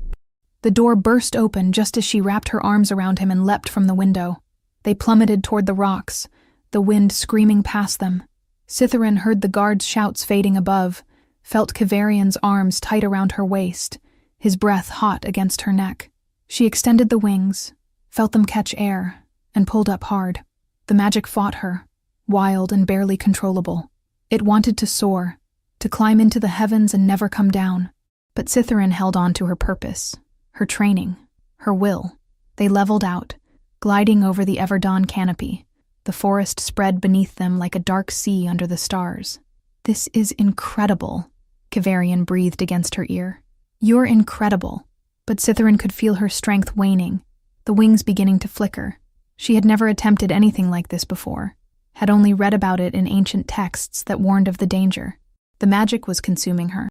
The door burst open just as she wrapped her arms around him and leapt from the window. They plummeted toward the rocks, the wind screaming past them. Cytherin heard the guards' shouts fading above, felt Kivarian's arms tight around her waist, his breath hot against her neck. She extended the wings, felt them catch air, and pulled up hard. The magic fought her, wild and barely controllable. It wanted to soar, to climb into the heavens and never come down. But Cytherin held on to her purpose, her training, her will. They leveled out, gliding over the Everdawn canopy. The forest spread beneath them like a dark sea under the stars. "This is incredible," Kivarian breathed against her ear. "You're incredible." But Cytherin could feel her strength waning, the wings beginning to flicker. She had never attempted anything like this before, had only read about it in ancient texts that warned of the danger. The magic was consuming her.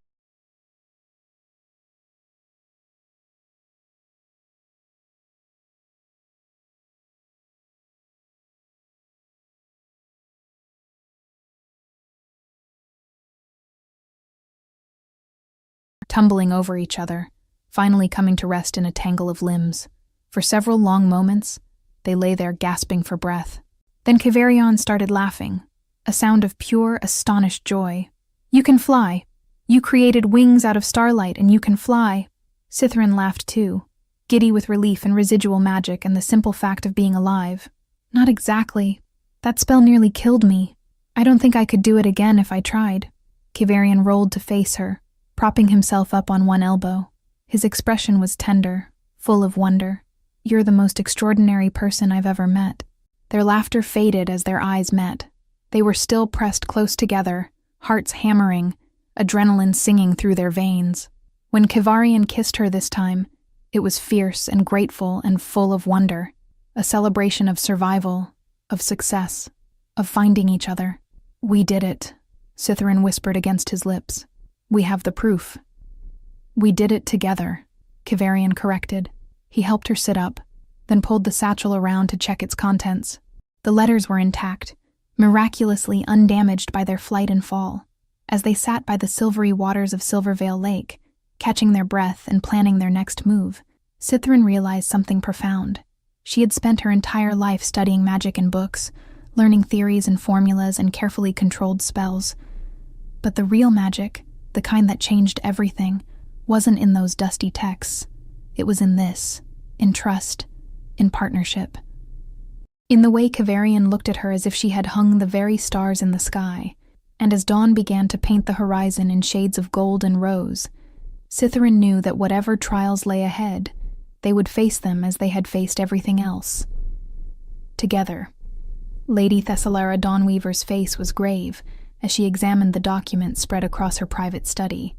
Tumbling over each other, finally coming to rest in a tangle of limbs. For several long moments, they lay there gasping for breath. Then Kivarian started laughing, a sound of pure, astonished joy. "You can fly. You created wings out of starlight, and you can fly." Cytherin laughed too, giddy with relief and residual magic and the simple fact of being alive. "Not exactly. That spell nearly killed me. I don't think I could do it again if I tried." Kivarian rolled to face her, propping himself up on one elbow. His expression was tender, full of wonder. "You're the most extraordinary person I've ever met." Their laughter faded as their eyes met. They were still pressed close together, hearts hammering, adrenaline singing through their veins. When Kivarian kissed her this time, it was fierce and grateful and full of wonder, a celebration of survival, of success, of finding each other. "We did it," Cytherin whispered against his lips. "We have the proof." "We did it together," Kivarian corrected. He helped her sit up, then pulled the satchel around to check its contents. The letters were intact, miraculously undamaged by their flight and fall. As they sat by the silvery waters of Silvervale Lake, catching their breath and planning their next move, Cytherin realized something profound. She had spent her entire life studying magic in books, learning theories and formulas and carefully controlled spells. But the real magic, the kind that changed everything, wasn't in those dusty texts. It was in this, in trust, in partnership. In the way Kivarian looked at her as if she had hung the very stars in the sky, and as dawn began to paint the horizon in shades of gold and rose, Cytherin knew that whatever trials lay ahead, they would face them as they had faced everything else. Together. Lady Thessalara Dawnweaver's face was grave as she examined the document spread across her private study.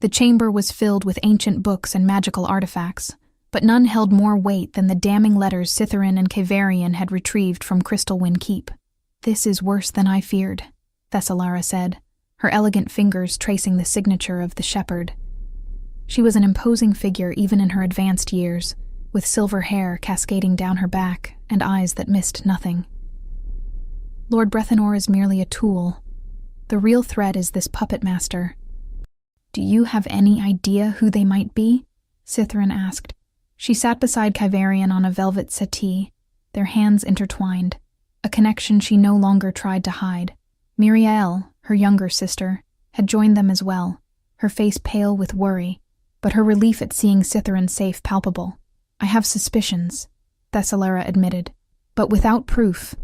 The chamber was filled with ancient books and magical artifacts, but none held more weight than the damning letters Cytherin and Kivarian had retrieved from Crystalwyn Keep. "This is worse than I feared," Thessalara said, her elegant fingers tracing the signature of the shepherd. She was an imposing figure even in her advanced years, with silver hair cascading down her back and eyes that missed nothing. "Lord Brethenor is merely a tool. The real threat is this puppet master." "Do you have any idea who they might be?" Cytherin asked. She sat beside Kivarian on a velvet settee, their hands intertwined, a connection she no longer tried to hide. Miriel, her younger sister, had joined them as well, her face pale with worry, but her relief at seeing Cytherin safe palpable. "I have suspicions," Thessalara admitted, "but without proof,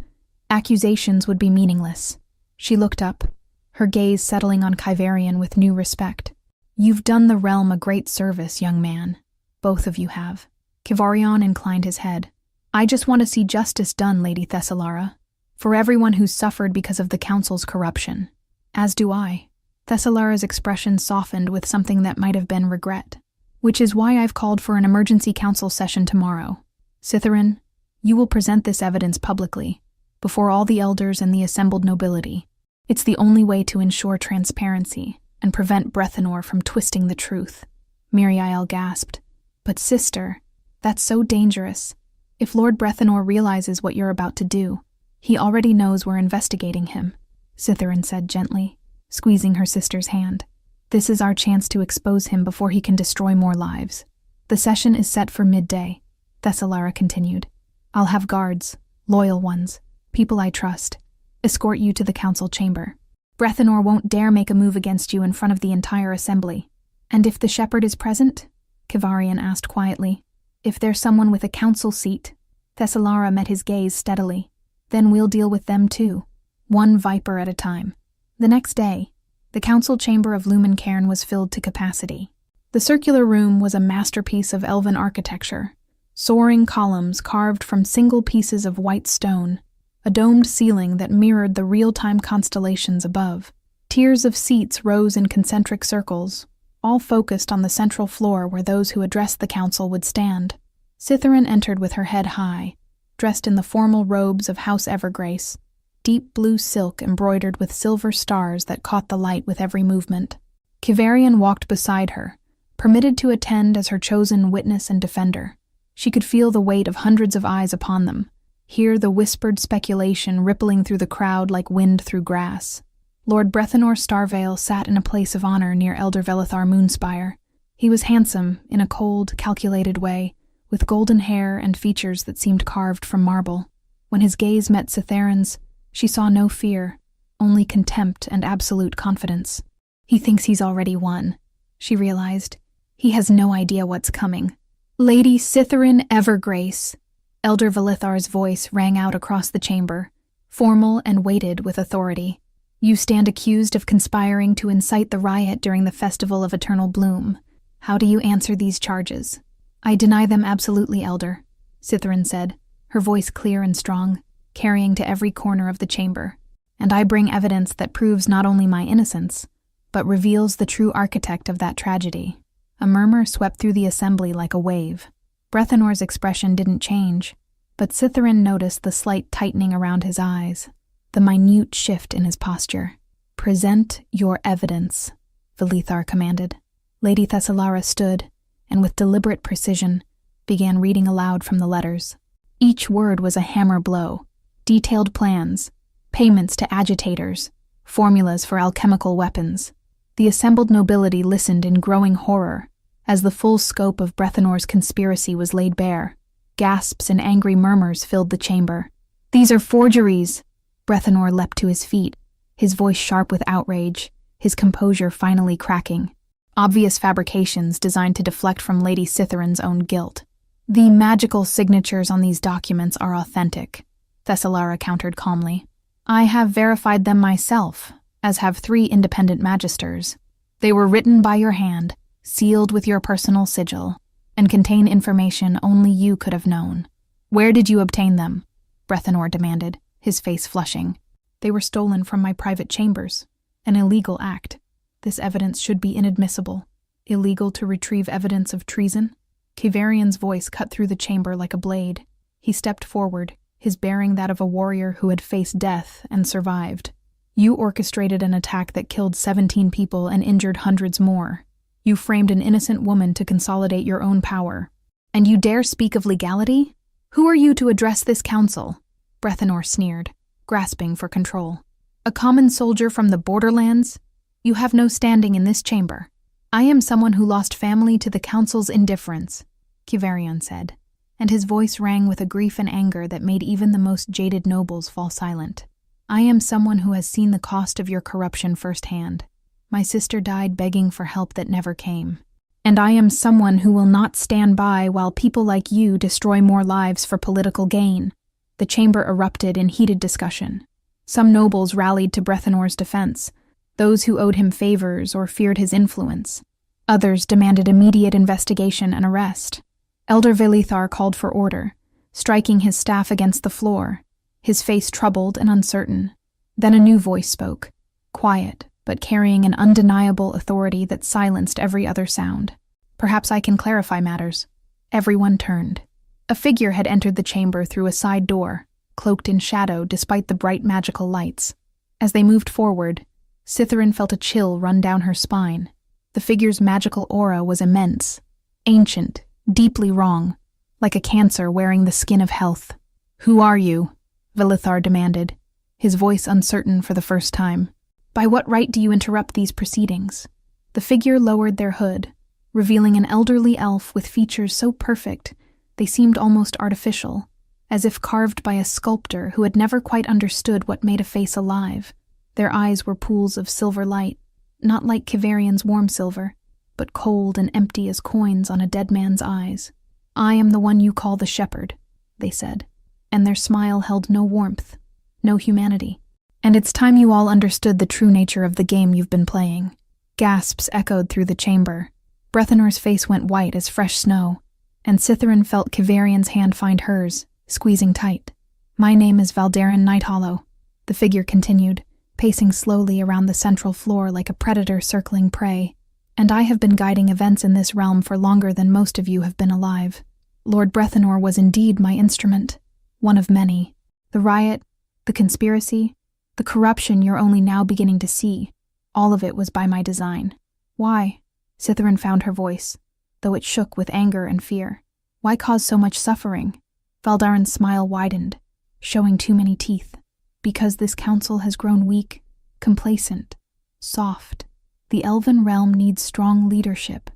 accusations would be meaningless." She looked up, her gaze settling on Kivarian with new respect. "You've done the realm a great service, young man. Both of you have." Kivarian inclined his head. "I just want to see justice done, Lady Thessalara, for everyone who's suffered because of the Council's corruption." "As do I." Thessalara's expression softened with something that might have been regret. "Which is why I've called for an emergency council session tomorrow. Cytherin, you will present this evidence publicly, before all the elders and the assembled nobility. It's the only way to ensure transparency and prevent Brethenor from twisting the truth." Miriel gasped. "But sister, that's so dangerous. If Lord Brethenor realizes what you're about to do, he already knows we're investigating him," Cytherin said gently, squeezing her sister's hand. "This is our chance to expose him before he can destroy more lives." "The session is set for midday," Thessalara continued. "I'll have guards, loyal ones, people I trust, escort you to the council chamber. Brethenor won't dare make a move against you in front of the entire assembly." "And if the shepherd is present?" Kivarian asked quietly. "If there's someone with a council seat," Thessalara met his gaze steadily, "then we'll deal with them too, one viper at a time." The next day, the council chamber of Lumencairn was filled to capacity. The circular room was a masterpiece of Elven architecture, soaring columns carved from single pieces of white stone, a domed ceiling that mirrored the real-time constellations above. Tiers of seats rose in concentric circles, all focused on the central floor where those who addressed the council would stand. Cytherin entered with her head high, dressed in the formal robes of House Evergrace, deep blue silk embroidered with silver stars that caught the light with every movement. Kivarian walked beside her, permitted to attend as her chosen witness and defender. She could feel the weight of hundreds of eyes upon them, hear the whispered speculation rippling through the crowd like wind through grass. Lord Brethenor Starvale sat in a place of honor near Elder Velithar Moonspire. He was handsome, in a cold, calculated way, with golden hair and features that seemed carved from marble. When his gaze met Cytherin's, she saw no fear, only contempt and absolute confidence. "He thinks he's already won," she realized. "He has no idea what's coming." "Lady Cytherin Evergrace," Elder Velithar's voice rang out across the chamber, formal and weighted with authority. "You stand accused of conspiring to incite the riot during the Festival of Eternal Bloom. How do you answer these charges?" "I deny them absolutely, Elder," Cytherin said, her voice clear and strong. carrying to every corner of the chamber. And I bring evidence that proves not only my innocence, but reveals the true architect of that tragedy. A murmur swept through the assembly like a wave. Brethanor's expression didn't change, but Cytherin noticed the slight tightening around his eyes, the minute shift in his posture. "Present your evidence," Velithar commanded. Lady Thessalara stood, and with deliberate precision, began reading aloud from the letters. Each word was a hammer blow. Detailed plans, payments to agitators, formulas for alchemical weapons. The assembled nobility listened in growing horror as the full scope of Brethanor's conspiracy was laid bare. Gasps and angry murmurs filled the chamber. "These are forgeries!" Brethanor leapt to his feet, his voice sharp with outrage, his composure finally cracking. Obvious fabrications designed to deflect from Lady Cytherin's own guilt. "The magical signatures on these documents are authentic," Thessalara countered calmly. "I have verified them myself, as have 3 independent magisters. They were written by your hand, sealed with your personal sigil, and contain information only you could have known." "Where did you obtain them?" Brethanor demanded, his face flushing. "They were stolen from my private chambers. An illegal act. This evidence should be inadmissible. Illegal to retrieve evidence of treason?" Kivarian's voice cut through the chamber like a blade. He stepped forward, his bearing that of a warrior who had faced death and survived. "You orchestrated an attack that killed 17 people and injured hundreds more. You framed an innocent woman to consolidate your own power. And you dare speak of legality? Who are you to address this council?" Brethanor sneered, grasping for control. "A common soldier from the borderlands? You have no standing in this chamber." "I am someone who lost family to the council's indifference," Kivarian said, and his voice rang with a grief and anger that made even the most jaded nobles fall silent. "I am someone who has seen the cost of your corruption firsthand. My sister died begging for help that never came. And I am someone who will not stand by while people like you destroy more lives for political gain." The chamber erupted in heated discussion. Some nobles rallied to Brethanor's defense, those who owed him favors or feared his influence. Others demanded immediate investigation and arrest. Elder Velithar called for order, striking his staff against the floor, his face troubled and uncertain. Then a new voice spoke, quiet, but carrying an undeniable authority that silenced every other sound. "Perhaps I can clarify matters." Everyone turned. A figure had entered the chamber through a side door, cloaked in shadow despite the bright magical lights. As they moved forward, Cytherin felt a chill run down her spine. The figure's magical aura was immense, ancient, deeply wrong, like a cancer wearing the skin of health. "Who are you?" Velithar demanded, his voice uncertain for the first time. "By what right do you interrupt these proceedings?" The figure lowered their hood, revealing an elderly elf with features so perfect they seemed almost artificial, as if carved by a sculptor who had never quite understood what made a face alive. Their eyes were pools of silver light, not like Kivarian's warm silver, but cold and empty as coins on a dead man's eyes. "I am the one you call the shepherd," they said, and their smile held no warmth, no humanity. "And it's time you all understood the true nature of the game you've been playing." Gasps echoed through the chamber. Brethanor's face went white as fresh snow, and Cytherin felt Kivarian's hand find hers, squeezing tight. "My name is Valdarin Nighthollow," the figure continued, pacing slowly around the central floor like a predator circling prey. "And I have been guiding events in this realm for longer than most of you have been alive. Lord Brethanor was indeed my instrument, one of many. The riot, the conspiracy, the corruption you're only now beginning to see, all of it was by my design." "Why?" Cytherin found her voice, though it shook with anger and fear. "Why cause so much suffering?" Valdarin's smile widened, showing too many teeth. "Because this council has grown weak, complacent, soft. The Elven realm needs strong leadership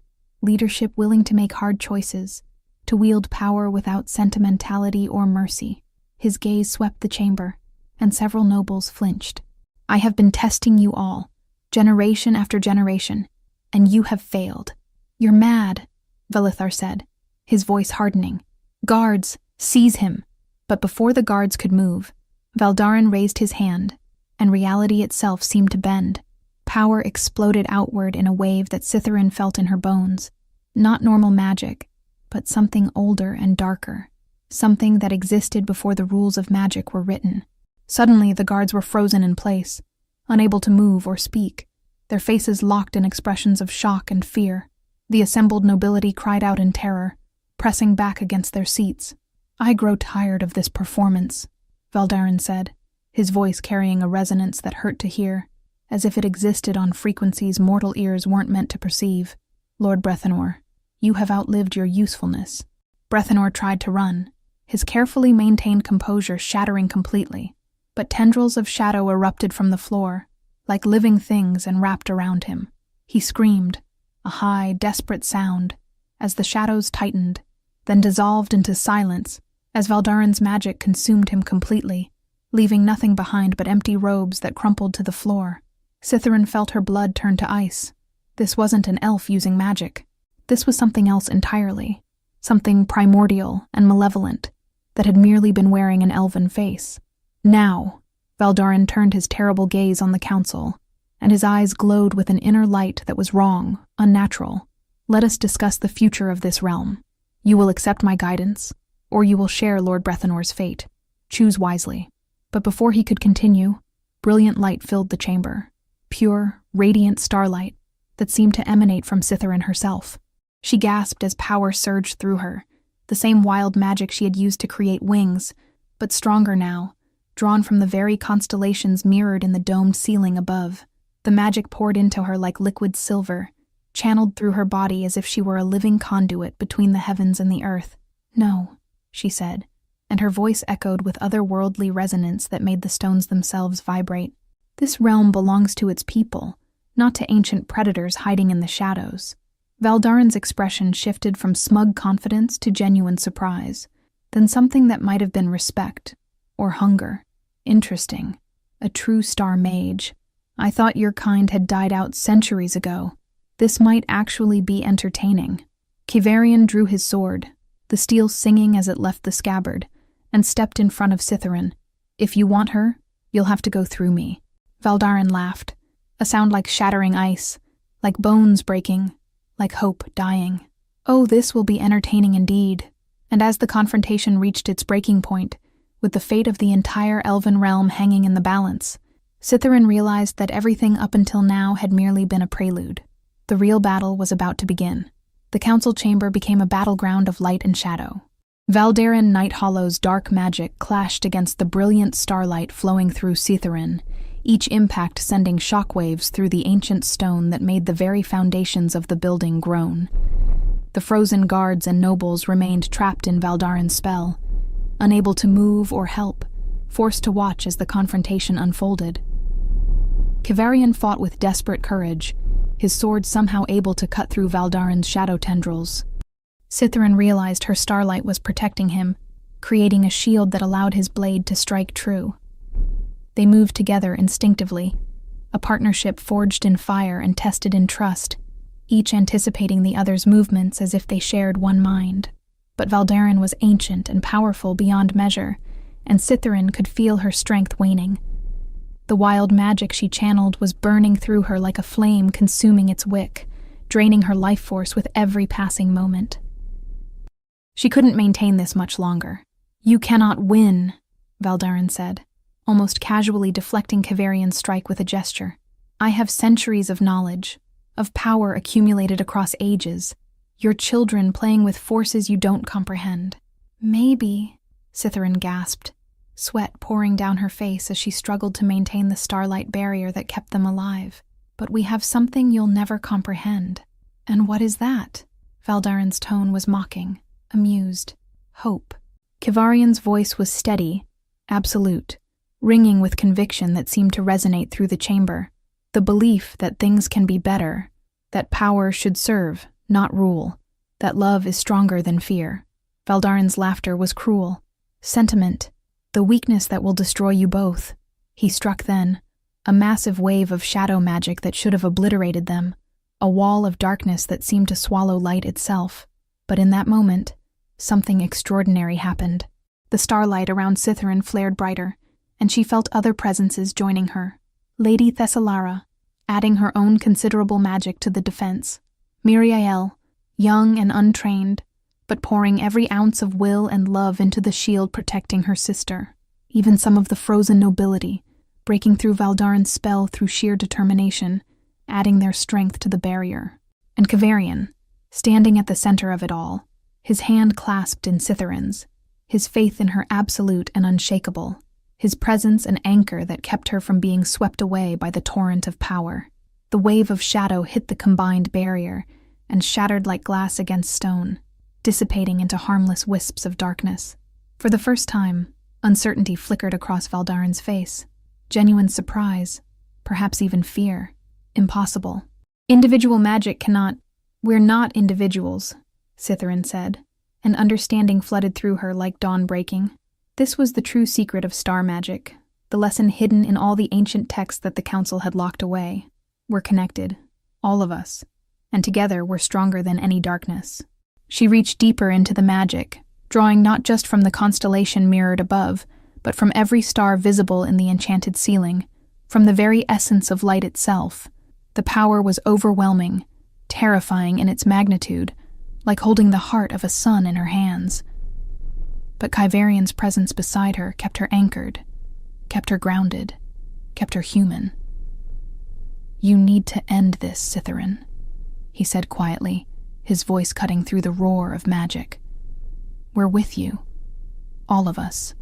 willing to make hard choices, to wield power without sentimentality or mercy." His gaze swept the chamber, and several nobles flinched. "I have been testing you all, generation after generation, and you have failed." "You're mad," Velithar said, his voice hardening. "Guards, seize him!" But before the guards could move, Valdarin raised his hand, and reality itself seemed to bend. Power exploded outward in a wave that Cytherin felt in her bones. Not normal magic, but something older and darker. something that existed before the rules of magic were written. Suddenly, the guards were frozen in place, unable to move or speak, their faces locked in expressions of shock and fear. The assembled nobility cried out in terror, pressing back against their seats. "I grow tired of this performance," Valdarin said, his voice carrying a resonance that hurt to hear, as if it existed on frequencies mortal ears weren't meant to perceive. "Lord Brethenor, you have outlived your usefulness." Brethenor tried to run, his carefully maintained composure shattering completely, but tendrils of shadow erupted from the floor, like living things, and wrapped around him. He screamed, a high, desperate sound, as the shadows tightened, then dissolved into silence as Valdarin's magic consumed him completely, leaving nothing behind but empty robes that crumpled to the floor. Cytherin felt her blood turn to ice. This wasn't an elf using magic. This was something else entirely, something primordial and malevolent that had merely been wearing an elven face. Now, Valdarin turned his terrible gaze on the council, and his eyes glowed with an inner light that was wrong, unnatural. "Let us discuss the future of this realm. You will accept my guidance, or you will share Lord Brethenor's fate. Choose wisely." But before he could continue, brilliant light filled the chamber. Pure, radiant starlight that seemed to emanate from Cytherin herself. She gasped as power surged through her, the same wild magic she had used to create wings, but stronger now, drawn from the very constellations mirrored in the domed ceiling above. The magic poured into her like liquid silver, channeled through her body as if she were a living conduit between the heavens and the earth. "No," she said, and her voice echoed with otherworldly resonance that made the stones themselves vibrate. "This realm belongs to its people, not to ancient predators hiding in the shadows." Valdarin's expression shifted from smug confidence to genuine surprise, then something that might have been respect, or hunger. "Interesting. A true star mage. I thought your kind had died out centuries ago. This might actually be entertaining." Kivarian drew his sword, the steel singing as it left the scabbard, and stepped in front of Cytherin. "If you want her, you'll have to go through me." Valdarin laughed, a sound like shattering ice, like bones breaking, like hope dying. "Oh, this will be entertaining indeed." And as the confrontation reached its breaking point, with the fate of the entire Elven realm hanging in the balance, Cytherin realized that everything up until now had merely been a prelude. The real battle was about to begin. The council chamber became a battleground of light and shadow. Valdarin Nighthollow's dark magic clashed against the brilliant starlight flowing through Cytherin, each impact sending shockwaves through the ancient stone that made the very foundations of the building groan. The frozen guards and nobles remained trapped in Valdarin's spell, unable to move or help, forced to watch as the confrontation unfolded. Kivarian fought with desperate courage, his sword somehow able to cut through Valdarin's shadow tendrils. Cytherin realized her starlight was protecting him, creating a shield that allowed his blade to strike true. They moved together instinctively, a partnership forged in fire and tested in trust, each anticipating the other's movements as if they shared one mind. But Valdarin was ancient and powerful beyond measure, and Cytherin could feel her strength waning. The wild magic she channeled was burning through her like a flame consuming its wick, draining her life force with every passing moment. She couldn't maintain this much longer. "You cannot win," Valdarin said, almost casually deflecting Kivarian's strike with a gesture. "I have centuries of knowledge, of power accumulated across ages. Your children playing with forces you don't comprehend." "Maybe," Cytherin gasped, sweat pouring down her face as she struggled to maintain the starlight barrier that kept them alive. "But we have something you'll never comprehend." "And what is that?" Valdarin's tone was mocking, amused. "Hope." Kivarian's voice was steady, absolute, ringing with conviction that seemed to resonate through the chamber. The belief that things can be better, that power should serve, not rule, that love is stronger than fear. Valdarin's laughter was cruel. "Sentiment, the weakness that will destroy you both." He struck then, a massive wave of shadow magic that should have obliterated them, a wall of darkness that seemed to swallow light itself. But in that moment, something extraordinary happened. The starlight around Cytherin flared brighter, and she felt other presences joining her. Lady Thessalara, adding her own considerable magic to the defense. Miriael, young and untrained, but pouring every ounce of will and love into the shield protecting her sister. Even some of the frozen nobility, breaking through Valdarin's spell through sheer determination, adding their strength to the barrier. And Kavarian, standing at the center of it all, his hand clasped in Citharin's, his faith in her absolute and unshakable, his presence an anchor that kept her from being swept away by the torrent of power. The wave of shadow hit the combined barrier and shattered like glass against stone, dissipating into harmless wisps of darkness. For the first time, uncertainty flickered across Valdarin's face. Genuine surprise, perhaps even fear. Impossible. Individual magic cannot— We're not individuals, Citharin said, and understanding flooded through her like dawn breaking. This was the true secret of star magic, the lesson hidden in all the ancient texts that the Council had locked away. We're connected, all of us, and together we're stronger than any darkness. She reached deeper into the magic, drawing not just from the constellation mirrored above, but from every star visible in the enchanted ceiling, from the very essence of light itself. The power was overwhelming, terrifying in its magnitude, like holding the heart of a sun in her hands. But Kavarian's presence beside her kept her anchored, kept her grounded, kept her human. "You need to end this, Citharin," he said quietly, his voice cutting through the roar of magic. "We're with you. All of us.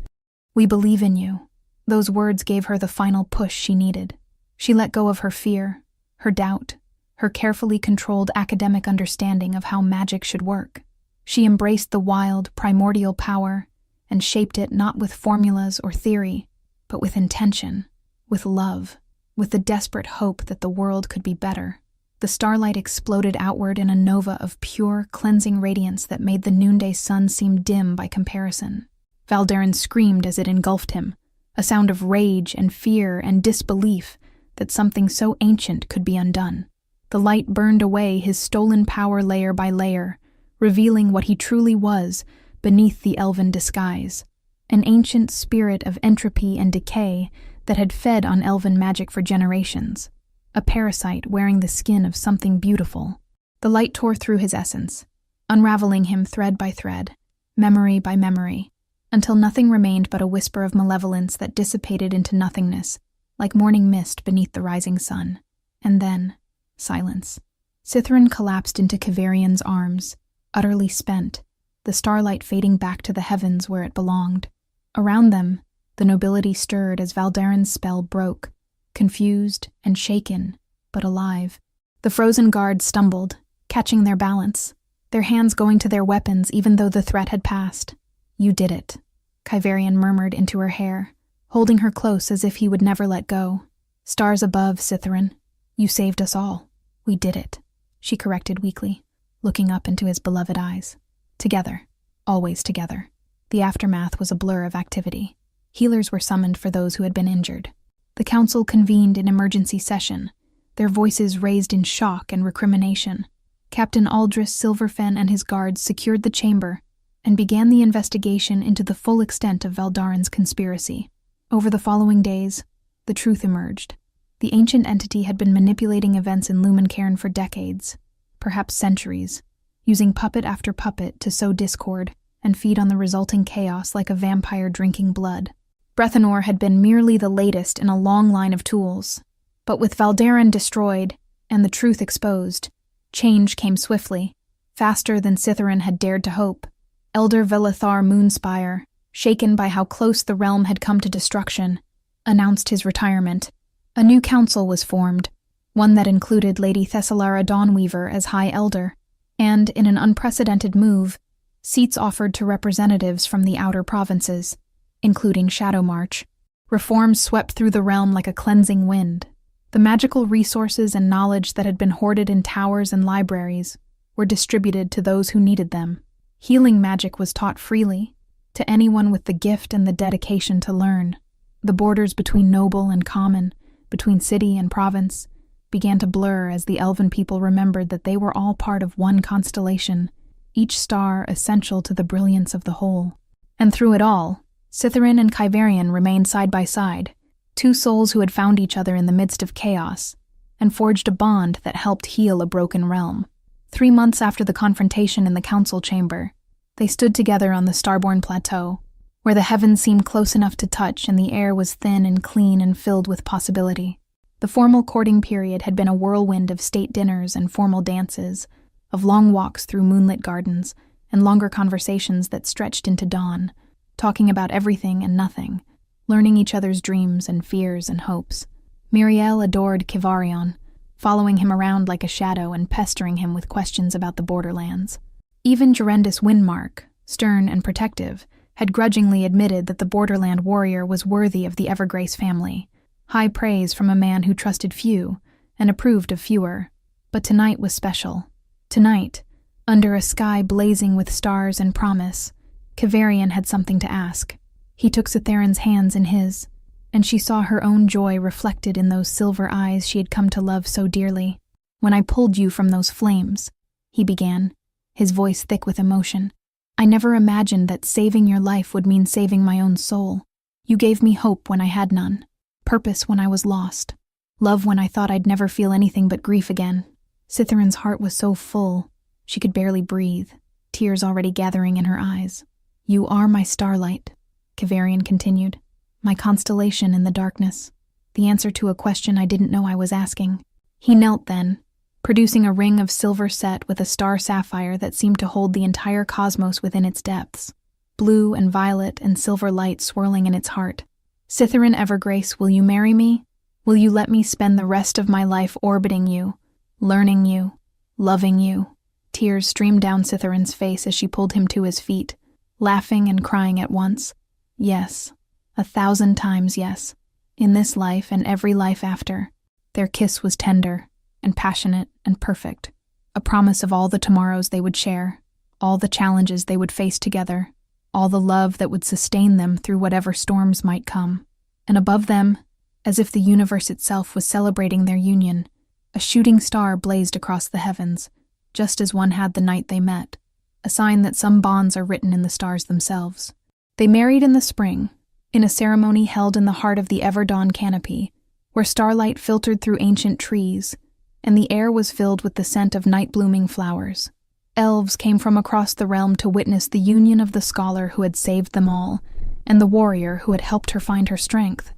We believe in you." Those words gave her the final push she needed. She let go of her fear, her doubt, her carefully controlled academic understanding of how magic should work. She embraced the wild, primordial power and shaped it not with formulas or theory, but with intention, with love, with the desperate hope that the world could be better. The starlight exploded outward in a nova of pure, cleansing radiance that made the noonday sun seem dim by comparison. Valdarin screamed as it engulfed him, a sound of rage and fear and disbelief that something so ancient could be undone. The light burned away his stolen power layer by layer, revealing what he truly was beneath the elven disguise, an ancient spirit of entropy and decay that had fed on elven magic for generations, a parasite wearing the skin of something beautiful. The light tore through his essence, unraveling him thread by thread, memory by memory, until nothing remained but a whisper of malevolence that dissipated into nothingness, like morning mist beneath the rising sun. And then, silence. Citharin collapsed into Kavarian's arms, utterly spent, the starlight fading back to the heavens where it belonged. Around them, the nobility stirred as Valdarin's spell broke, confused and shaken, but alive. The frozen guards stumbled, catching their balance, their hands going to their weapons even though the threat had passed. "You did it," Kavarian murmured into her hair, holding her close as if he would never let go. "Stars above, Citharin. You saved us all. We did it," she corrected weakly, looking up into his beloved eyes. Together, always together. The aftermath was a blur of activity. Healers were summoned for those who had been injured. The council convened in emergency session, their voices raised in shock and recrimination. Captain Aldris Silverfen and his guards secured the chamber and began the investigation into the full extent of Valdarin's conspiracy. Over the following days, the truth emerged. The ancient entity had been manipulating events in Lumencairn for decades, perhaps centuries, using puppet after puppet to sow discord and feed on the resulting chaos like a vampire drinking blood. Brethanor had been merely the latest in a long line of tools, but with Valdarin destroyed and the truth exposed, change came swiftly, faster than Citharin had dared to hope. Elder Velithar Moonspire, shaken by how close the realm had come to destruction, announced his retirement. A new council was formed, one that included Lady Thessalara Dawnweaver as High Elder, and, in an unprecedented move, seats offered to representatives from the outer provinces, including Shadowmarch. Reforms swept through the realm like a cleansing wind. The magical resources and knowledge that had been hoarded in towers and libraries were distributed to those who needed them. Healing magic was taught freely, to anyone with the gift and the dedication to learn. The borders between noble and common, between city and province, began to blur as the Elven people remembered that they were all part of one constellation, each star essential to the brilliance of the whole. And through it all, Citharin and Kavarian remained side by side, two souls who had found each other in the midst of chaos, and forged a bond that helped heal a broken realm. 3 months after the confrontation in the council chamber, They stood together on the starborn plateau, where the heavens seemed close enough to touch and the air was thin and clean and filled with possibility. The formal courting period had been a whirlwind of state dinners and formal dances, of long walks through moonlit gardens, and longer conversations that stretched into dawn, talking about everything and nothing, learning each other's dreams and fears and hopes. Miriel adored Kivarion, following him around like a shadow and pestering him with questions about the borderlands. Even Gerendis Windmark, stern and protective, had grudgingly admitted that the borderland warrior was worthy of the Evergrace family, high praise from a man who trusted few and approved of fewer. But tonight was special. Tonight, under a sky blazing with stars and promise, Kivarion had something to ask. He took Cytheren's hands in his, and she saw her own joy reflected in those silver eyes she had come to love so dearly. "When I pulled you from those flames," he began, his voice thick with emotion, "I never imagined that saving your life would mean saving my own soul. You gave me hope when I had none, purpose when I was lost, love when I thought I'd never feel anything but grief again." Cytheren's heart was so full, she could barely breathe, tears already gathering in her eyes. "You are my starlight," Kivarion continued, "my constellation in the darkness, the answer to a question I didn't know I was asking." He knelt then, producing a ring of silver set with a star sapphire that seemed to hold the entire cosmos within its depths, blue and violet and silver light swirling in its heart. "Cytheren Evergrace, will you marry me? Will you let me spend the rest of my life orbiting you, learning you, loving you?" Tears streamed down Cytheren's face as she pulled him to his feet, laughing and crying at once. Yes, 1,000 times yes, in this life and every life after. Their kiss was tender and passionate and perfect, a promise of all the tomorrows they would share, all the challenges they would face together, all the love that would sustain them through whatever storms might come. And above them, as if the universe itself was celebrating their union, a shooting star blazed across the heavens, just as one had the night they met, a sign that some bonds are written in the stars themselves. They married in the spring, in a ceremony held in the heart of the Everdawn canopy, where starlight filtered through ancient trees, and the air was filled with the scent of night-blooming flowers. Elves came from across the realm to witness the union of the scholar who had saved them all, and the warrior who had helped her find her strength.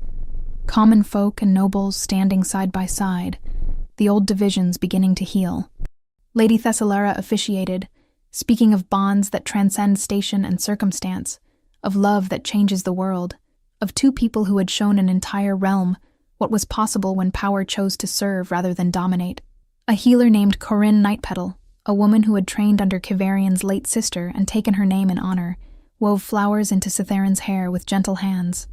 Common folk and nobles standing side by side, the old divisions beginning to heal. Lady Thessalera officiated, speaking of bonds that transcend station and circumstance, of love that changes the world, of two people who had shown an entire realm what was possible when power chose to serve rather than dominate. A healer named Corinne Nightpetal, a woman who had trained under Kivarion's late sister and taken her name in honor, wove flowers into Cytheren's hair with gentle hands.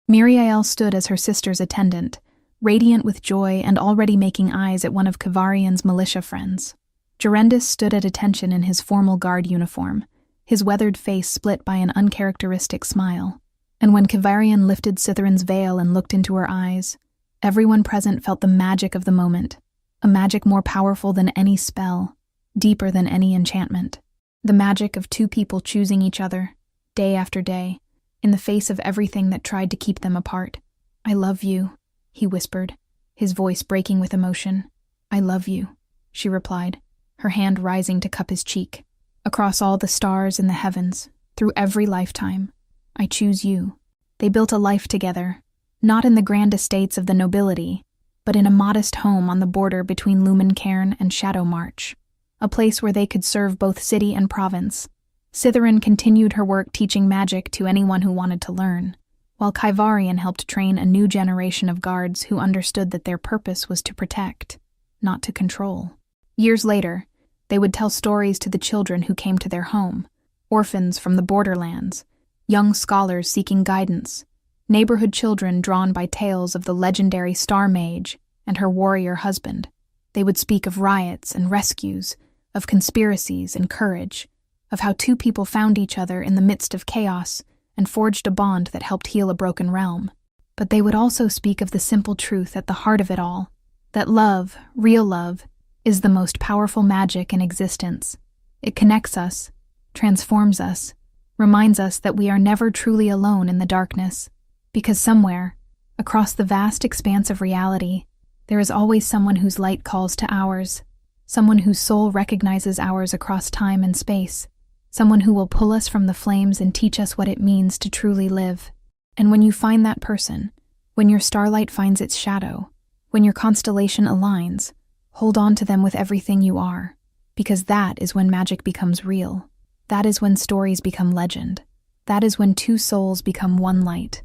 Miriel stood as her sister's attendant, radiant with joy and already making eyes at one of Kivarion's militia friends. Gerendis stood at attention in his formal guard uniform, his weathered face split by an uncharacteristic smile. And when Kivarion lifted Cytheren's veil and looked into her eyes, everyone present felt the magic of the moment, a magic more powerful than any spell, deeper than any enchantment. The magic of two people choosing each other, day after day, in the face of everything that tried to keep them apart. "I love you," he whispered, his voice breaking with emotion. "I love you," she replied, her hand rising to cup his cheek. "Across all the stars in the heavens, through every lifetime, I choose you." They built a life together, not in the grand estates of the nobility, but in a modest home on the border between Lumencairn and Shadowmarch, a place where they could serve both city and province. Cytheren continued her work teaching magic to anyone who wanted to learn, while Kivarion helped train a new generation of guards who understood that their purpose was to protect, not to control. Years later, they would tell stories to the children who came to their home, orphans from the borderlands, young scholars seeking guidance, neighborhood children drawn by tales of the legendary Star Mage and her warrior husband. They would speak of riots and rescues, of conspiracies and courage, of how two people found each other in the midst of chaos and forged a bond that helped heal a broken realm. But they would also speak of the simple truth at the heart of it all, that love, real love, is the most powerful magic in existence. It connects us, transforms us, reminds us that we are never truly alone in the darkness, because somewhere, across the vast expanse of reality, there is always someone whose light calls to ours, someone whose soul recognizes ours across time and space. someone who will pull us from the flames and teach us what it means to truly live. And when you find that person, when your starlight finds its shadow, when your constellation aligns, hold on to them with everything you are, because that is when magic becomes real. That is when stories become legend. That is when two souls become one light,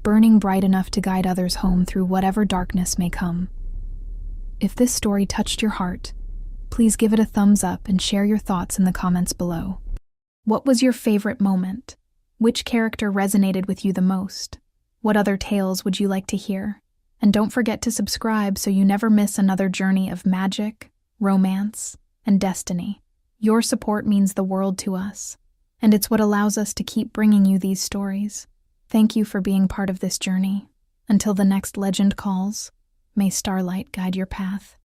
burning bright enough to guide others home through whatever darkness may come. If this story touched your heart, please give it a thumbs up and share your thoughts in the comments below. What was your favorite moment? Which character resonated with you the most? What other tales would you like to hear? And don't forget to subscribe so you never miss another journey of magic, romance, and destiny. Your support means the world to us, and it's what allows us to keep bringing you these stories. Thank you for being part of this journey. Until the next legend calls, may starlight guide your path.